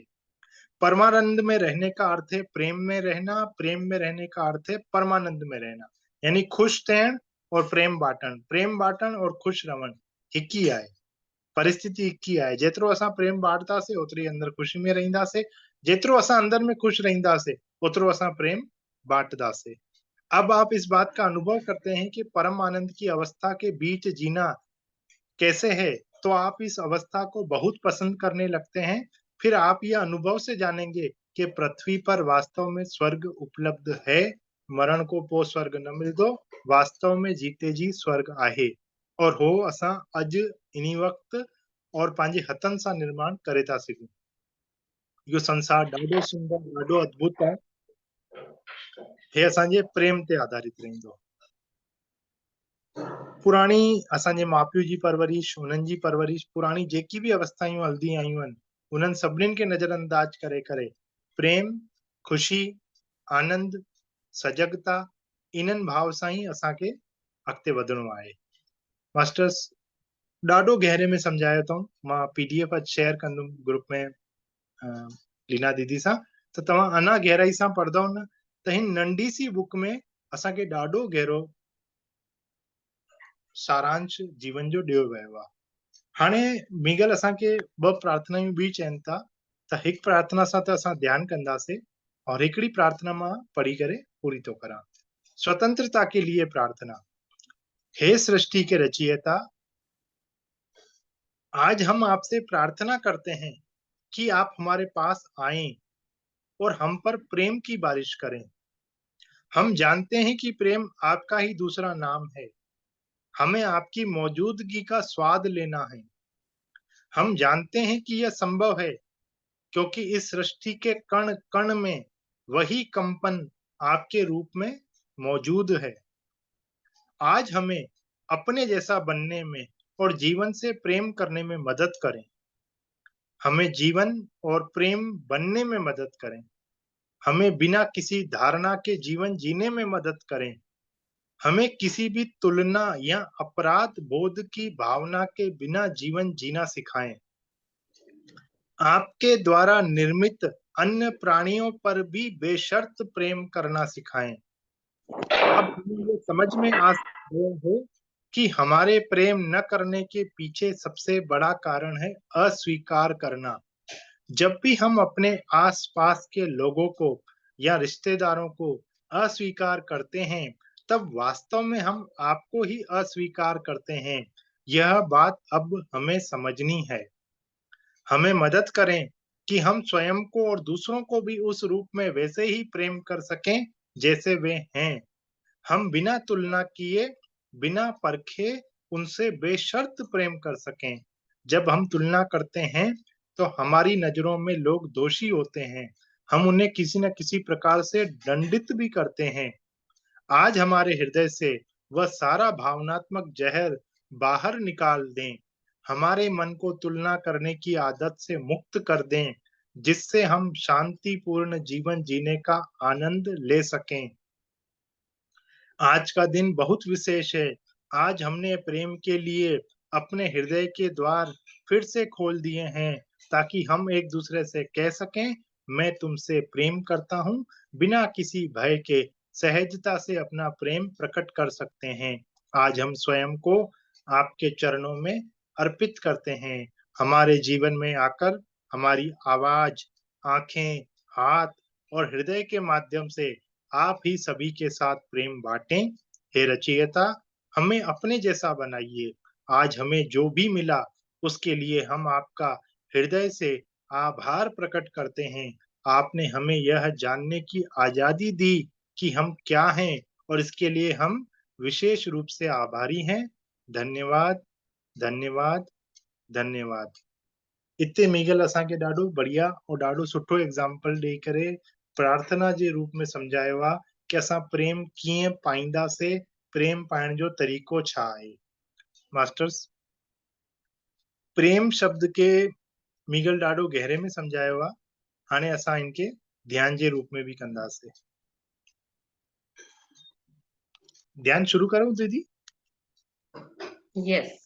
परमानंद में रहने का अर्थ है प्रेम में रहना, प्रेम में रहने का अर्थ है परमानंद में रहना। यानी खुश थियण और प्रेम बाटण और खुश रहण हिकु ई आहे। परिस्थिति हिकु ई आहे। जेतिरो असां प्रेम बांटदासीं, ओतिरी अंदरि ख़ुशी में रहंदासीं। जेतिरो असां अंदर में खुश रहंदासीं, ओतिरो असां प्रेम बांटदासीं। अब आप इस बात का अनुभव करते हैं कि परम आनंद की अवस्था के बीच जीना कैसे है, तो आप इस अवस्था को बहुत पसंद करने लगते हैं। फिर आप यह अनुभव से जानेंगे कि पृथ्वी पर वास्तव में स्वर्ग उपलब्ध है। मरण को पो स्वर्ग न मिलदो, वास्तव में जीते जी स्वर्ग आहे। और हो असां अॼु इन्ही वक़्तु और पंहिंजे हथनि सां निर्माण करे था सघूं। इहो संसार ॾाढो सुंदर, ॾाढो अद्भुत आहे। हे असांजे प्रेम ते आधारित रहंदो। पुराणी असांजे माउ पीउ जी परवरिश, हुननि जी परवरिश, पुराणी जेकी बि अवस्थायूं हलदी आयूं आहिनि, उन्हनि सभिनीनि खे नज़रअंदाज करे करे प्रेम, ख़ुशी, आनंद, सजगता, इन्हनि भाव सां ई असांखे अॻिते वधणो आहे। मास्टर्स ॾाढो गहरे में सम्झायो अथऊं। मां PDF अॼु शेयर कंदुमि ग्रुप में लीना दीदी सां, त तव्हां अञा गहराई सां पढ़ंदव न, त हिन नंढी सी बुक में असांखे ॾाढो गहरो सारांश जीवन जो ॾियो वियो आहे। हाणे मिगल असांखे ॿ प्रार्थनायूं बि चवनि था, त हिकु प्रार्थना सां त असां ध्यानु कंदासीं, और हिकिड़ी प्रार्थना मां पढ़ी करे पूरी थो करां। स्वतंत्रता के लिए प्रार्थना। हे सृष्टि के रचयिता, आज हम आपसे प्रार्थना करते हैं कि आप हमारे पास आएं और हम पर प्रेम की बारिश करें। हम जानते हैं कि प्रेम आपका ही दूसरा नाम है। हमें आपकी मौजूदगी का स्वाद लेना है। हम जानते हैं कि यह संभव है, क्योंकि इस सृष्टि के कण कण में वही कंपन आपके रूप में मौजूद है। आज हमें अपने जैसा बनने में और जीवन से प्रेम करने में मदद करें। हमें जीवन और प्रेम बनने में मदद करें। हमें बिना किसी धारणा के जीवन जीने में मदद करें। हमें किसी भी तुलना या अपराध बोध की भावना के बिना जीवन जीना सिखाएं। आपके द्वारा निर्मित अन्य प्राणियों पर भी बेशर्त प्रेम करना सिखाएं। अब हमें ये समझ में आ गया है कि हमारे प्रेम न करने के पीछे सबसे बड़ा कारण है अस्वीकार करना। जब भी हम अपने आसपास के लोगों को या रिश्तेदारों को अस्वीकार करते हैं, तब वास्तव में हम आपको ही अस्वीकार करते हैं। यह बात अब हमें समझनी है। हमें मदद करें कि हम स्वयं को और दूसरों को भी उस रूप में वैसे ही प्रेम कर सकें जैसे वे हैं। हम बिना तुलना किए, बिना परखे उनसे बेशर्त प्रेम कर सकें। जब हम तुलना करते हैं, तो हमारी नजरों में लोग दोषी होते हैं। हम उन्हें किसी न किसी प्रकार से दंडित भी करते हैं। आज हमारे हृदय से वह सारा भावनात्मक जहर बाहर निकाल दें। हमारे मन को तुलना करने की आदत से मुक्त कर दें, जिससे हम शांतिपूर्ण जीवन जीने का आनंद ले सकें। आज का दिन बहुत विशेष है। आज हमने प्रेम के लिए अपने हृदय के द्वार फिर से खोल दिए हैं, ताकि हम एक दूसरे से कह सकें, मैं तुमसे प्रेम करता हूँ। बिना किसी भय के सहजता से अपना प्रेम प्रकट कर सकते हैं। आज हम स्वयं को आपके चरणों में अर्पित करते हैं। हमारे जीवन में आकर हमारी आवाज, आंखें, हाथ और हृदय के माध्यम से आप ही सभी के साथ प्रेम बांटें। हे रचयिता, हमें अपने जैसा बनाइए। आज हमें जो भी मिला, उसके लिए हम आपका हृदय से आभार प्रकट करते हैं। आपने हमें यह जानने की आजादी दी कि हम क्या हैं, और इसके लिए हम विशेष रूप से आभारी हैं। धन्यवाद, धन्यवाद, धन्यवाद। इते मीगल असांखे ॾाढो बढ़िया और ॾाढो सुठो एग्ज़ाम्पल ॾेई करे प्रार्थना जे रूप में सम्झायो आहे कि असां प्रेम कीअं पाईंदासीं, प्रेम पाइण जो तरीक़ो छा आहे। मास्टर्स, प्रेम शब्द खे मीगल ॾाढो गहरे में सम्झायो आहे। हाणे असां इन खे ध्यान जे रूप में बि कंदासीं। ध्यान शुरू करूं दीदी? यस।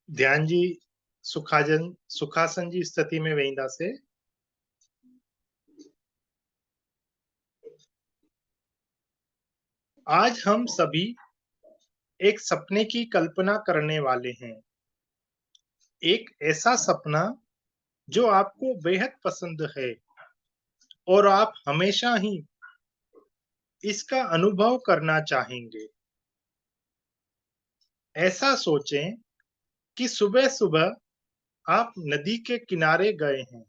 ध्यान जी सुखासन जी स्थिति में वेंदासीं। आज हम सभी एक सपने की कल्पना करने वाले हैं। एक ऐसा सपना जो आपको बेहद पसंद है, और आप हमेशा ही इसका अनुभव करना चाहेंगे। ऐसा सोचें कि सुबह-सुबह आप नदी के किनारे गए हैं।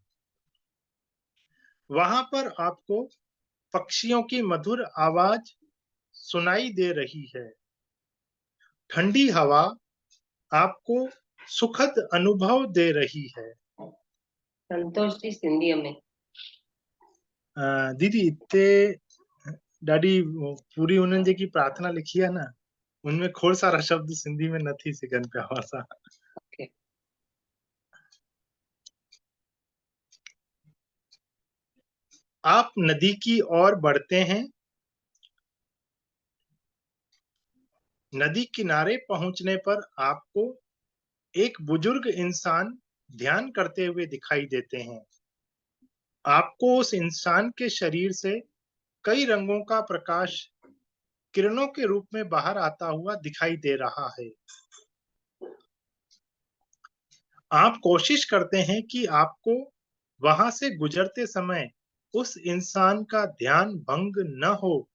वहां पर आपको पक्षियों की मधुर आवाज सुनाई दे रही है। ठंडी हवा आपको सुखद अनुभव दे रही है। संतोष जी सिंधीअ में। दीदी इते ॾाढी पूरी उन्हनि जेकी प्रार्थना लिखी आहे न, उनमें खोड़ सारा शब्द सिंधी में न थी सघनि पिया असां। ओके। आप नदी की ओर बढ़ते हैं। नदी किनारे पहुंचने पर आपको एक बुजुर्ग इंसान ध्यान करते हुए दिखाई देते हैं। आपको उस इंसान के शरीर से कई रंगों का प्रकाश किरणों के रूप में बाहर आता हुआ दिखाई दे रहा है। आप कोशिश करते हैं कि आपको वहां से गुजरते समय उस इंसान का ध्यान भंग न हो,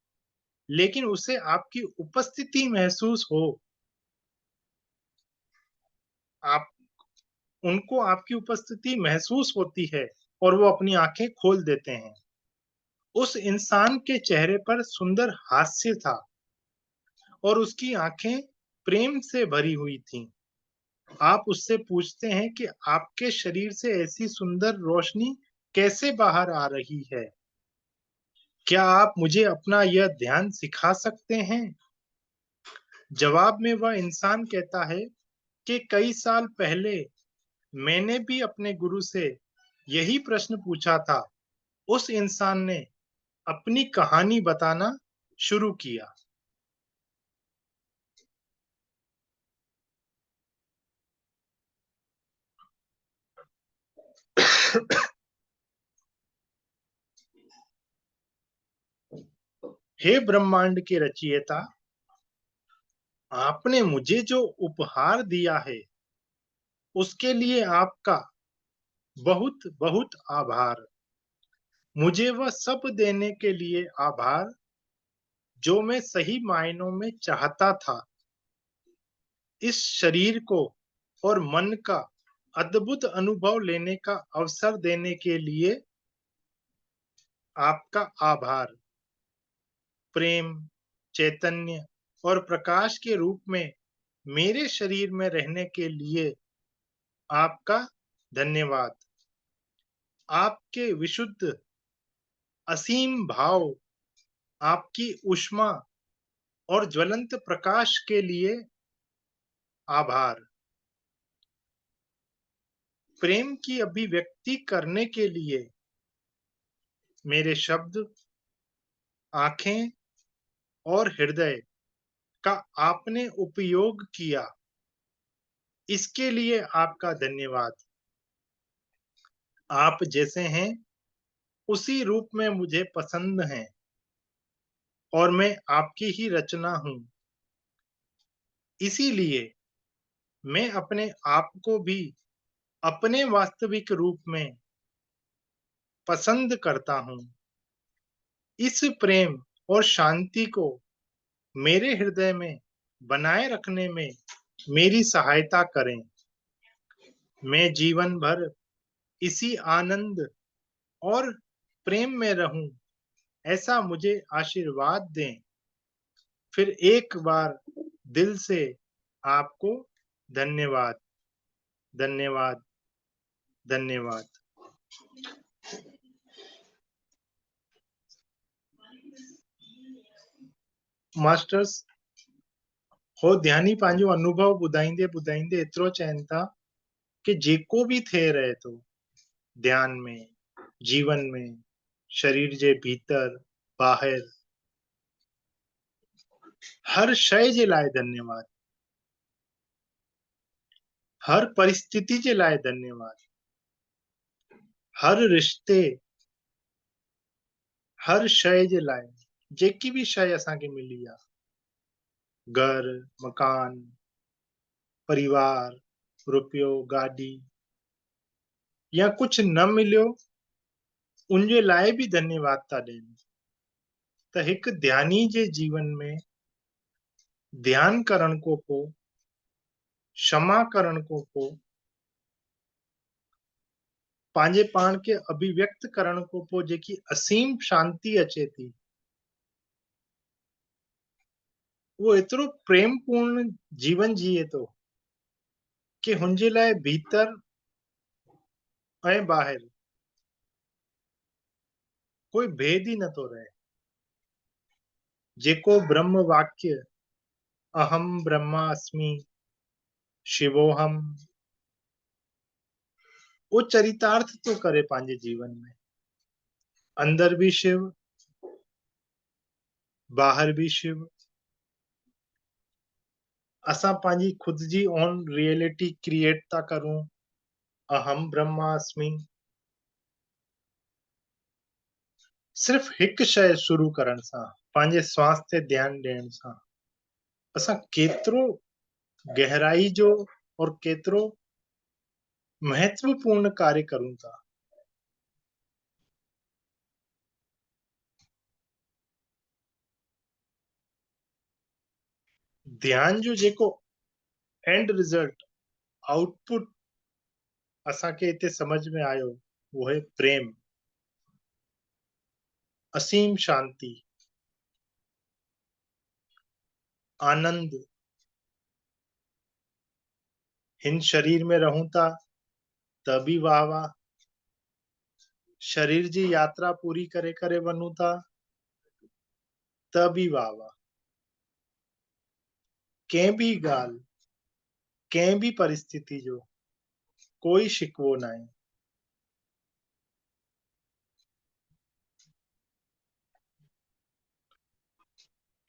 लेकिन उसे आपकी उपस्थिति महसूस हो। आप उनको आपकी उपस्थिति महसूस होती है, और वो अपनी आंखें खोल देते हैं। उस इंसान के चेहरे पर सुंदर हास्य था, और उसकी आंखें प्रेम से भरी हुई थीं। आप उससे पूछते हैं कि आपके शरीर से ऐसी सुंदर रोशनी कैसे बाहर आ रही है? क्या आप मुझे अपना यह ध्यान सिखा सकते हैं? जवाब में वह इंसान कहता है कि कई साल पहले मैंने भी अपने गुरु से यही प्रश्न पूछा था। उस इंसान ने अपनी कहानी बताना शुरू किया। हे ब्रह्मांड के रचयिता, आपने मुझे जो उपहार दिया है, उसके लिए आपका बहुत बहुत आभार। मुझे वह सब देने के लिए आभार जो मैं सही मायनों में चाहता था। इस शरीर को और मन का अद्भुत अनुभव लेने का अवसर देने के लिए आपका आभार। प्रेम, चैतन्य और प्रकाश के रूप में मेरे शरीर में रहने के लिए आपका धन्यवाद। आपके विशुद्ध असीम भाव, आपकी ऊष्मा और ज्वलंत प्रकाश के लिए आभार। प्रेम की अभिव्यक्ति करने के लिए मेरे शब्द, आंखें और हृदय का आपने उपयोग किया, इसके लिए आपका धन्यवाद। आप जैसे हैं उसी रूप में मुझे पसंद हैं और मैं आपकी ही रचना हूं। इसीलिए मैं अपने आप को भी अपने वास्तविक रूप में पसंद करता हूं। इस प्रेम और शांति को मेरे हृदय में बनाए रखने में मेरी सहायता करें। मैं जीवन भर इसी आनंद और प्रेम में रहूं, ऐसा मुझे आशीर्वाद दें। फिर एक बार दिल से आपको धन्यवाद, धन्यवाद, धन्यवाद। मास्टर्स हो ध्यानी पंहिंजो अनुभव ॿुधाईंदे ॿुधाईंदे एतिरो चवनि था कि जेको बि थिए रहे थो ध्यान में, जीवन में, शरीर जे भीतर ॿाहिरि, हर शइ जे लाइ धन्यवाद, हर परिस्थिति जे लाइ धन्यवाद, हर रिश्ते, हर शइ जे लाइ, जेकी बि शइ असांखे मिली आहे, घर, मकान, परिवार, रुपयो, गाॾी या कुछ न मिलियो, उनजे लाइ बि धन्यवाद था ॾियनि। त हिकु ध्यानी जे जीवन में ध्यान करण खां पोइ, क्षमा करण खां पोइ, पंहिंजे पाण खे अभिव्यक्त करण खां पोइ जेकी असीम शांती अचे थी, उहो एतिरो प्रेमपूर्ण जीवन जिए थो कि हुनजे लाइ भीतर ऐं ॿाहिरि कोई भेद ई नथो रहे। जेको ब्रह्म वाक्य अहम ब्रह्मास्मि शिवोहम, वो चरितार्थ तो करे पंहिंजे जीवन में। अंदर भी शिव, बाहर भी शिव। असां पंहिंजी खुद जी ओन रियलिटी क्रिएट था करूं, अहम ब्रह्मास्मि। सिर्फ हिकु शइ शुरू करण सां, पंहिंजे श्वास ते ध्यानु ॾियण सां, असां केतिरो गहराई जो और केतिरो महत्वपूर्ण कार्य करूं था। ध्यान जो जेको एंड रिजल्ट, आउटपुट असांखे हिते समझ में आयो, वो है प्रेम, असीम शांति, आनंद। हिन शरीर में रहूं था त बि वाह वाह, शरीर जी यात्रा पूरी करे करे वञूं था त बि वाह वाह। कंहिं बि ॻाल्हि, कंहिं बि परिस्थिति जो कोई शिकवो न आहे।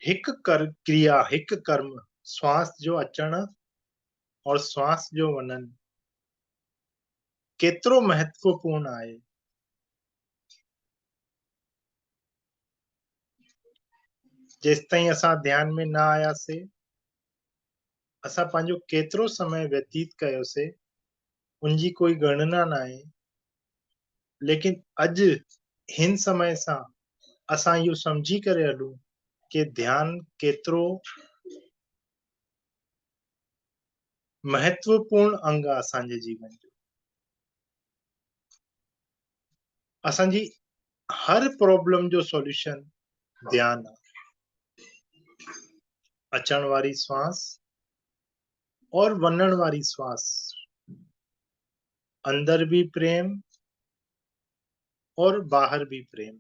हिकु क्रिया, हिकु कर्म, श्वास जो अचण और श्वास जो वञण केतिरो महत्वपूर्ण आहे। जेसिताईं असां ध्यान में न आयासीं, असां पंहिंजो केतिरो समय व्यतीत कयोसीं, उनजी कोई गणना न आहे। लेकिन अॼु हिन समय सां असां इहो सम्झी करे हलूं कि ध्यान केतिरो महत्वपूर्ण अंग आहे असांजे जीवन जो। असांजी हर प्रॉब्लम जो सॉल्यूशन ध्यान आहे। अचण वारी श्वास और वञण वारी श्वास, अंदर भी प्रेम और बाहर भी प्रेम।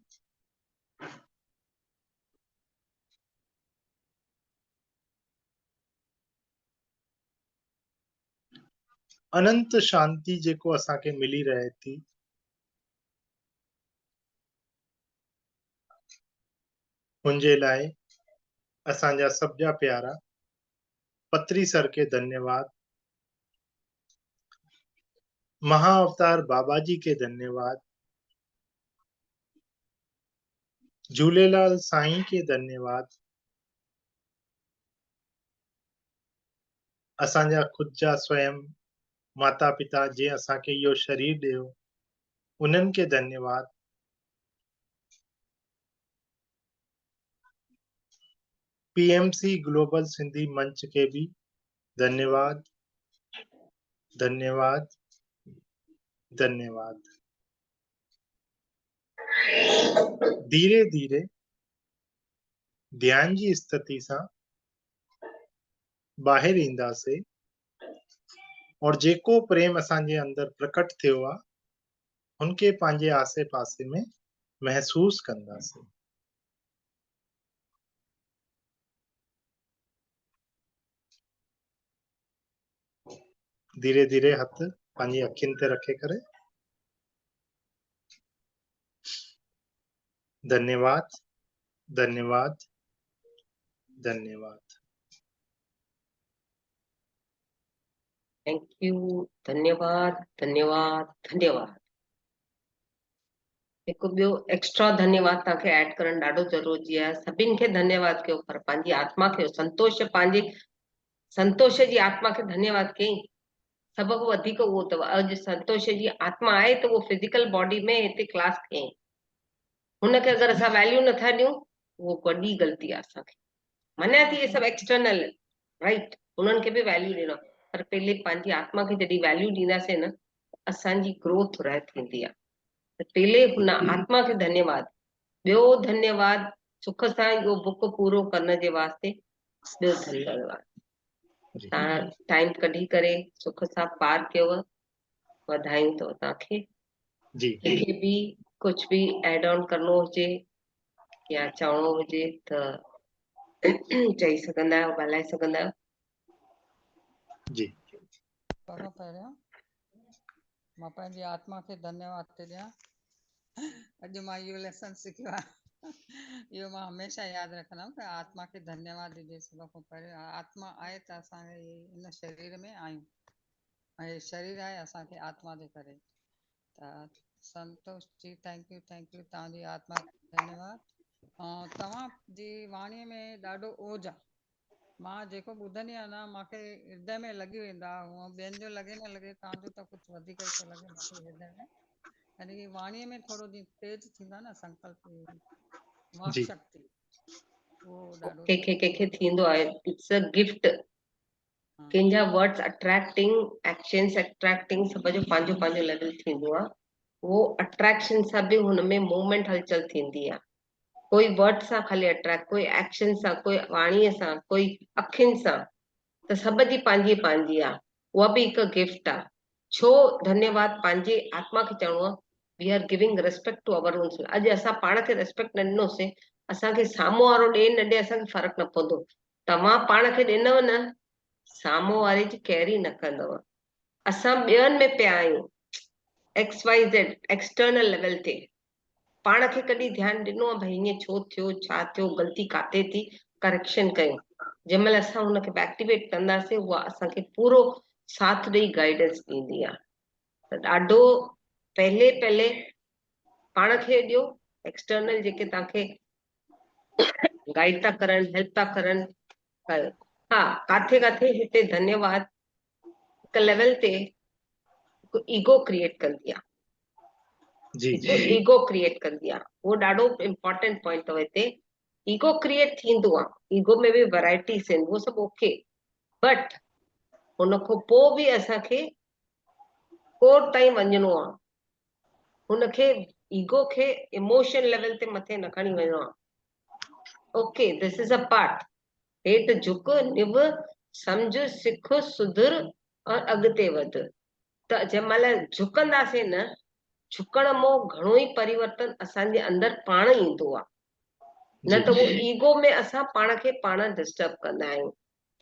अनंत शांति जेको असांखे मिली रहे थी, उनजे लाइ असांजा सभजा प्यारा पत्री सर के धन्यवाद, महाअवतार बाबा जी के धन्यवाद, झूलेलाल साईं के धन्यवाद, असांजा खुद जा स्वयं माता पिता जे असांखे इहो शरीर ॾियो, उन्हनि के धन्यवाद। पीएमसी ग्लोबल सिंधी मंच के भी धन्यवाद, धन्यवाद, धन्यवाद। धीरे धीरे ध्यान जी स्थिति सां ॿाहिरि ईंदासीं और जेको प्रेम असांजे अंदर प्रकट थियो आहे उनके पंहिंजे आसे पासे में महसूस कंदासीं। धीरे धीरे हथ पंहिंजी अखियुनि ते रखे करे धन्यवाद, धन्यवाद, धन्यवाद। थैंक यू, धन्यवाद, धन्यवाद, धन्यवाद। हिकु ॿियो एक्स्ट्रा धन्यवाद तव्हांखे ऐड करणु ॾाढो ज़रूरी आहे। सभिनि खे धन्यवाद कयो, पर पंहिंजी आत्मा खे संतोष, पंहिंजी संतोष जी आत्मा खे धन्यवाद कयईं। सभ खां वधीक उहो अथव। अॼु संतोष जी आत्मा आहे त उहो फिजिकल बॉडी में हिते क्लास कयईं। हुनखे अगरि असां वैल्यू नथा ॾियूं, उहो वॾी ग़लती आहे असांखे। मञा थी इहे सभु एक्सटर्नल, राइट, उन्हनि खे बि वैल्यू ॾियणो, पर पहले पंहिंजी आत्मा खे जॾहिं वैल्यू ॾींदासीं न, असांजी ग्रोथ रह थींदी आहे। त पहले हुन आत्मा खे धन्यवाद। ॿियो धन्यवाद सुख सां इहो बुक पूरो करण जे वास्ते। ॿियो धन्यवाद, तव्हां टाइम कढी करे सुख सां पार कयव, वधायूं अथव तव्हांखे। जी कंहिंखे बि कुझु बि एड ऑन करणो हुजे या चवणो हुजे त चई सघंदा आहियो, ॻाल्हाए सघंदा आहियो। जी पहिरियों मां पंहिंजी आत्मा खे धन्यवाद थी ॾियां। अॼु मां इहो लेसन सिखियो आहे। इहो मां हमेशह यादि रखंदमि कि आत्मा खे धन्यवाद ॾिजे। सभ खां पहिरियों आत्मा आहे त असां इन शरीर में आहियूं, ऐं शरीर आहे असांखे आत्मा जे करे। त संतोष जी थैंक यू तव्हांजी आत्मा धन्यवाद। तव्हांजी वाणीअ में ॾाढो ओज आहे। मां जेको ॿुधंदी आहियां न, मूंखे हृदय में लॻी वेंदो आहे। हूअं ॿियनि जो लॻे न लॻे, तव्हांजो त कुझु वधीक ई थो लॻे मूंखे हृदय में। यानी वाणीअ में थोरो जीअं तेज थींदो आहे न संकल्प, वाक जी शक्ति, उहो ॾाढो कंहिंखे थींदो आहे, इट्स अ गिफ्ट। कंहिंजा वर्ड्स अट्रैक्टिंग, एक्शन्स अट्रैक्टिंग, सब जो पंहिंजो पंहिंजो लेवल थींदो आहे। उहो अट्रैक्शन सां बि हुनमें मूवमेंट हलचल थींदी आहे। कोई वर्ड सां खाली अट्रैक्ट, कोई एक्शन सां, कोई वाणीअ सां, कोई अखियुनि सां, त सभ जी पंहिंजी पंहिंजी आहे। उहा बि हिकु गिफ्ट आहे। छो धन्यवाद पंहिंजे आत्मा खे चवणो आहे, we are giving respect to our own self. अॼु असां पाण खे रिस्पेक्ट न ॾिनोसीं, असांखे साम्हूं वारो ॾे न ॾे असांखे फ़र्क़ु न पवंदो। तव्हां पाण खे ॾिनव न, साम्हूं वारे जी केयर ई न कंदव। असां ॿियनि में पिया आहियूं, XYZ एक्सटर्नल लेवल ते। पाण खे कॾहिं ध्यानु ॾिनो आहे भई हीअं छो थियो, छा थियो, ग़लती काथे थी, करेक्शन कयूं। जंहिं महिल असां हुनखे एक्टिवेट कंदासीं, उहा असांखे पूरो साथ ॾेई गाइडेंस ॾींदी आहे। त ॾाढो पहले पाण खे ॾियो। एक्सटर्नल जेके तव्हांखे गाइड था करनि, हेल्प था करनि, कयो। हा, काथे हिते धन्यवाद हिकु लेवल ते हिकु ईगो क्रिएट कंदी आहे। जी जो ईगो क्रिएट कंदी आहे, उहो ॾाढो इम्पोर्टेंट पॉइंट अथव हिते। ईगो क्रिएट थींदो आहे, ईगो में बि वैराइटीज़ आहिनि, उहो सभु ओके, बट हुन खां पोइ बि असांखे कोर ताईं वञिणो आहे, हुनखे ईगो खे इमोशन लेवल ते मथे न खणी वञिणो आहे। Okay, this is a part. हेठि झुक, निभ, सम्झ, सिख, सुधर और अॻिते वध। त जंहिं महिल झुकंदासीं न, झुकण मों घणो ई परिवर्तन असांजे अंदरि पाण ईंदो आहे, न जी त उहो ईगो में असां पाण खे पाण डिस्टर्ब कंदा आहियूं।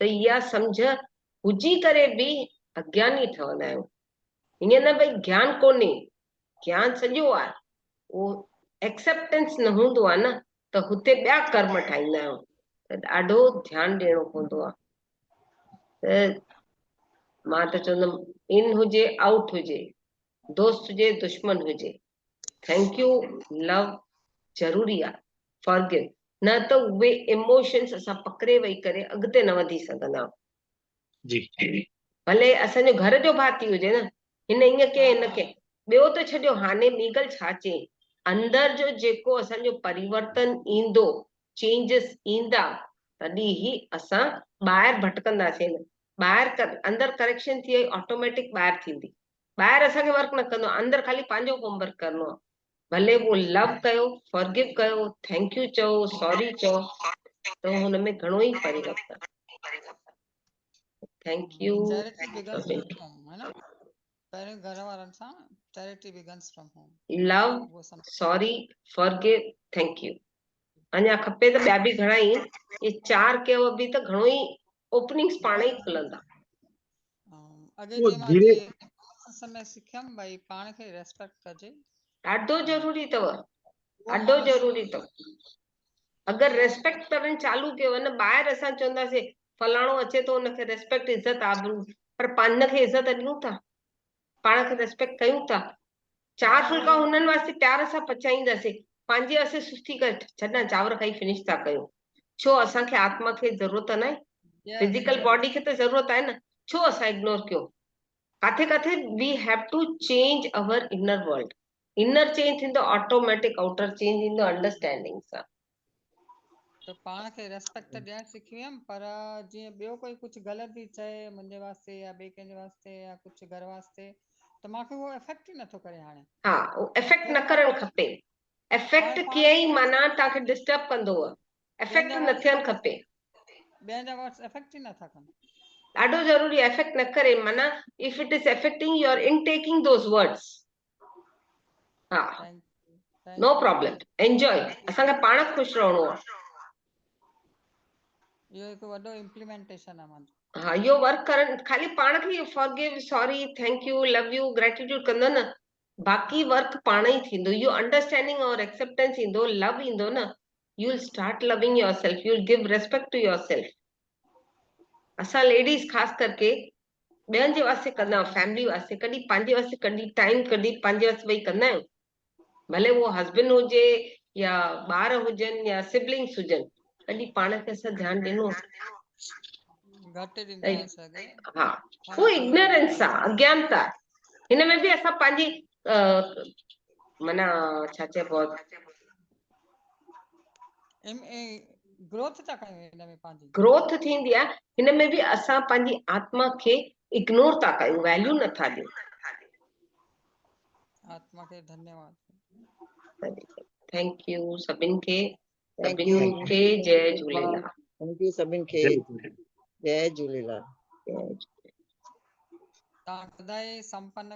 त इहा सम्झ हुजी करे बि अज्ञानी ठहंदा आहियूं। हीअं न भई ज्ञान कोन्हे, ज्ञान सॼो आहे, उहो एक्सेप्टेंस न हूंदो आहे न, त हुते ॿिया कर्म ठाहींदा आहियूं। त ॾाढो ध्यानु ॾियणो पवंदो आहे। त मां त चवंदमि इन हुजे आउट हुजे, दोस्त हुजे दुश्मन हुजे, थैंक यू लव ज़रूरी आहे, फॉरगिव, न त उहे इमोशंस असां पकड़े वेही करे अॻिते न वधी सघंदा आहियूं। जी भले असांजो घर जो भाती हुजे न, हिन ईअं के हिन खे, ॿियो त छॾियो, हाणे ॿी ॻाल्हि छा चए, अंदर जो जेको असांजो परिवर्तन ईंदो, चेंजिस ईंदा, तॾहिं ई असां ॿाहिरि भटकंदासीं न। ॿाहिरि अंदर करेक्शन थी वई, ऑटोमेटिक ॿाहिरि थींदी। ॿाहिरि असांखे वर्क न कंदो, अंदर खाली पंहिंजो होमवर्क करिणो आहे। भले उहो लव कयो, फॉरगिव कयो, थैंक यू चओ, सॉरी चओ, त हुनमें घणो ई परिवर्तन। थैंक यू चैरिटी बिगन्स सभिनि फ्रॉम खे। होम, है न? पहिरियों घर वारनि सां charity begins from home. Love, उहो सम सॉरी, फॉरगिव, थैंक यू। अञा खपे त ॿिया बि घणा ई, ये 4 कयव बि त घणो ई ओपनिंग्स पाण ई खुलंदा। अॻे वो जीअं मां धीरे समय सिखियमि भई पाण खे रेस्पेक्ट कजे, ॾाढो ज़रूरी अथव, उहो ॾाढो मां ज़रूरी अथव। अगरि रेस्पेक्ट करणु चालू कयो न, ॿाहिरि असां चवंदासीं फलाणो अचे थो, हुनखे रेस्पेक्ट, इज़त, आबरू, पर पाण खे इज़त ॾियूं था, पाण खे रेस्पेक्ट कयूं था। 4 फुल्का हुननि वास्ते प्यार सां पचाईंदासीं, पंहिंजे वास्ते सुस्ती करे छॾा चांवर खाई फिनिश था कयूं। छो असांखे आत्मा खे ज़रूरत न आहे, फिजिकल बॉडी खे त ज़रूरत आहे न, छो असां इग्नोर कयो? काथे काथे we have to change our inner world. Inner change थींदो ऑटोमेटिक आउटर चेंज ईंदो अंडरस्टैंडिंग सां। त पाण खे रेस्पेक्ट त ॾियणु सिखी वियमि, पर जीअं ॿियो कोई कुझु ग़लति बि चए मुंहिंजे वास्ते या ॿिए कंहिंजे वास्ते या कुझु घर वास्ते, त मूंखे उहो इफेक्ट ई नथो करे हाणे। हा, इफेक्ट न करणु खपे। इफेक्ट कीअं ई माना तव्हांखे डिस्टर्ब कंदो, इफेक्ट न थियणु खपे। ॿियनि जा वर्ड्स इफेक्ट ई नथा कनि। ॾाढो ज़रूरी आहे, इफेक्ट न करे, माना if it is affecting you are intaking those words. हा, नो प्रॉब्लम, एंजॉय, असांखे पाण ख़ुशि रहणो आहे। इहो हिकु वॾो इम्प्लीमेंटेशन आहे मुंहिंजो। हा, इहो वर्क करणु, खाली पाण खे forgive, sorry, thank you, love you, gratitude कंदो न, बाक़ी वर्क पाण ई थींदो। इहो अंडरस्टैंडिंग और एक्सेप्टेंस ईंदो, लव ईंदो न, you will start loving yourself, you will give respect to yourself. असां लेडीज़ ख़ासि करके ॿियनि जे वास्ते कंदा आहियूं, फैमिली वास्ते, कॾहिं पंहिंजे वास्ते कॾहिं टाइम कढी पंहिंजे वास्ते वेही कंदा आहियूं। भले उहो हस्बैंड हुजे या ॿार हुजनि या सिबलिंग्स हुजनि, कॾहिं पाण खे असां ध्यानु ॾिनो? घटि ॾींदा आहियूं। हा, उहो इग्नोरेंस आहे, अज्ञानता। हिन में बि असां पंहिंजी माना छा चइबो आहे, ग्रोथ था कयूं हिन में, पंहिंजी ग्रोथ थींदी आहे। हिन में बि असां पंहिंजी आत्मा खे इग्नोर था कयूं, वैल्यू नथा ॾियूं। आत्मा खे धन्यवाद। थैंक यू सभिनि खे, थैंक यू सभिनि खे जय झूलेलाल। थैंक यू सभिनि खे, जय झूलेलाल। तव्हां ख़ुदा संपन्न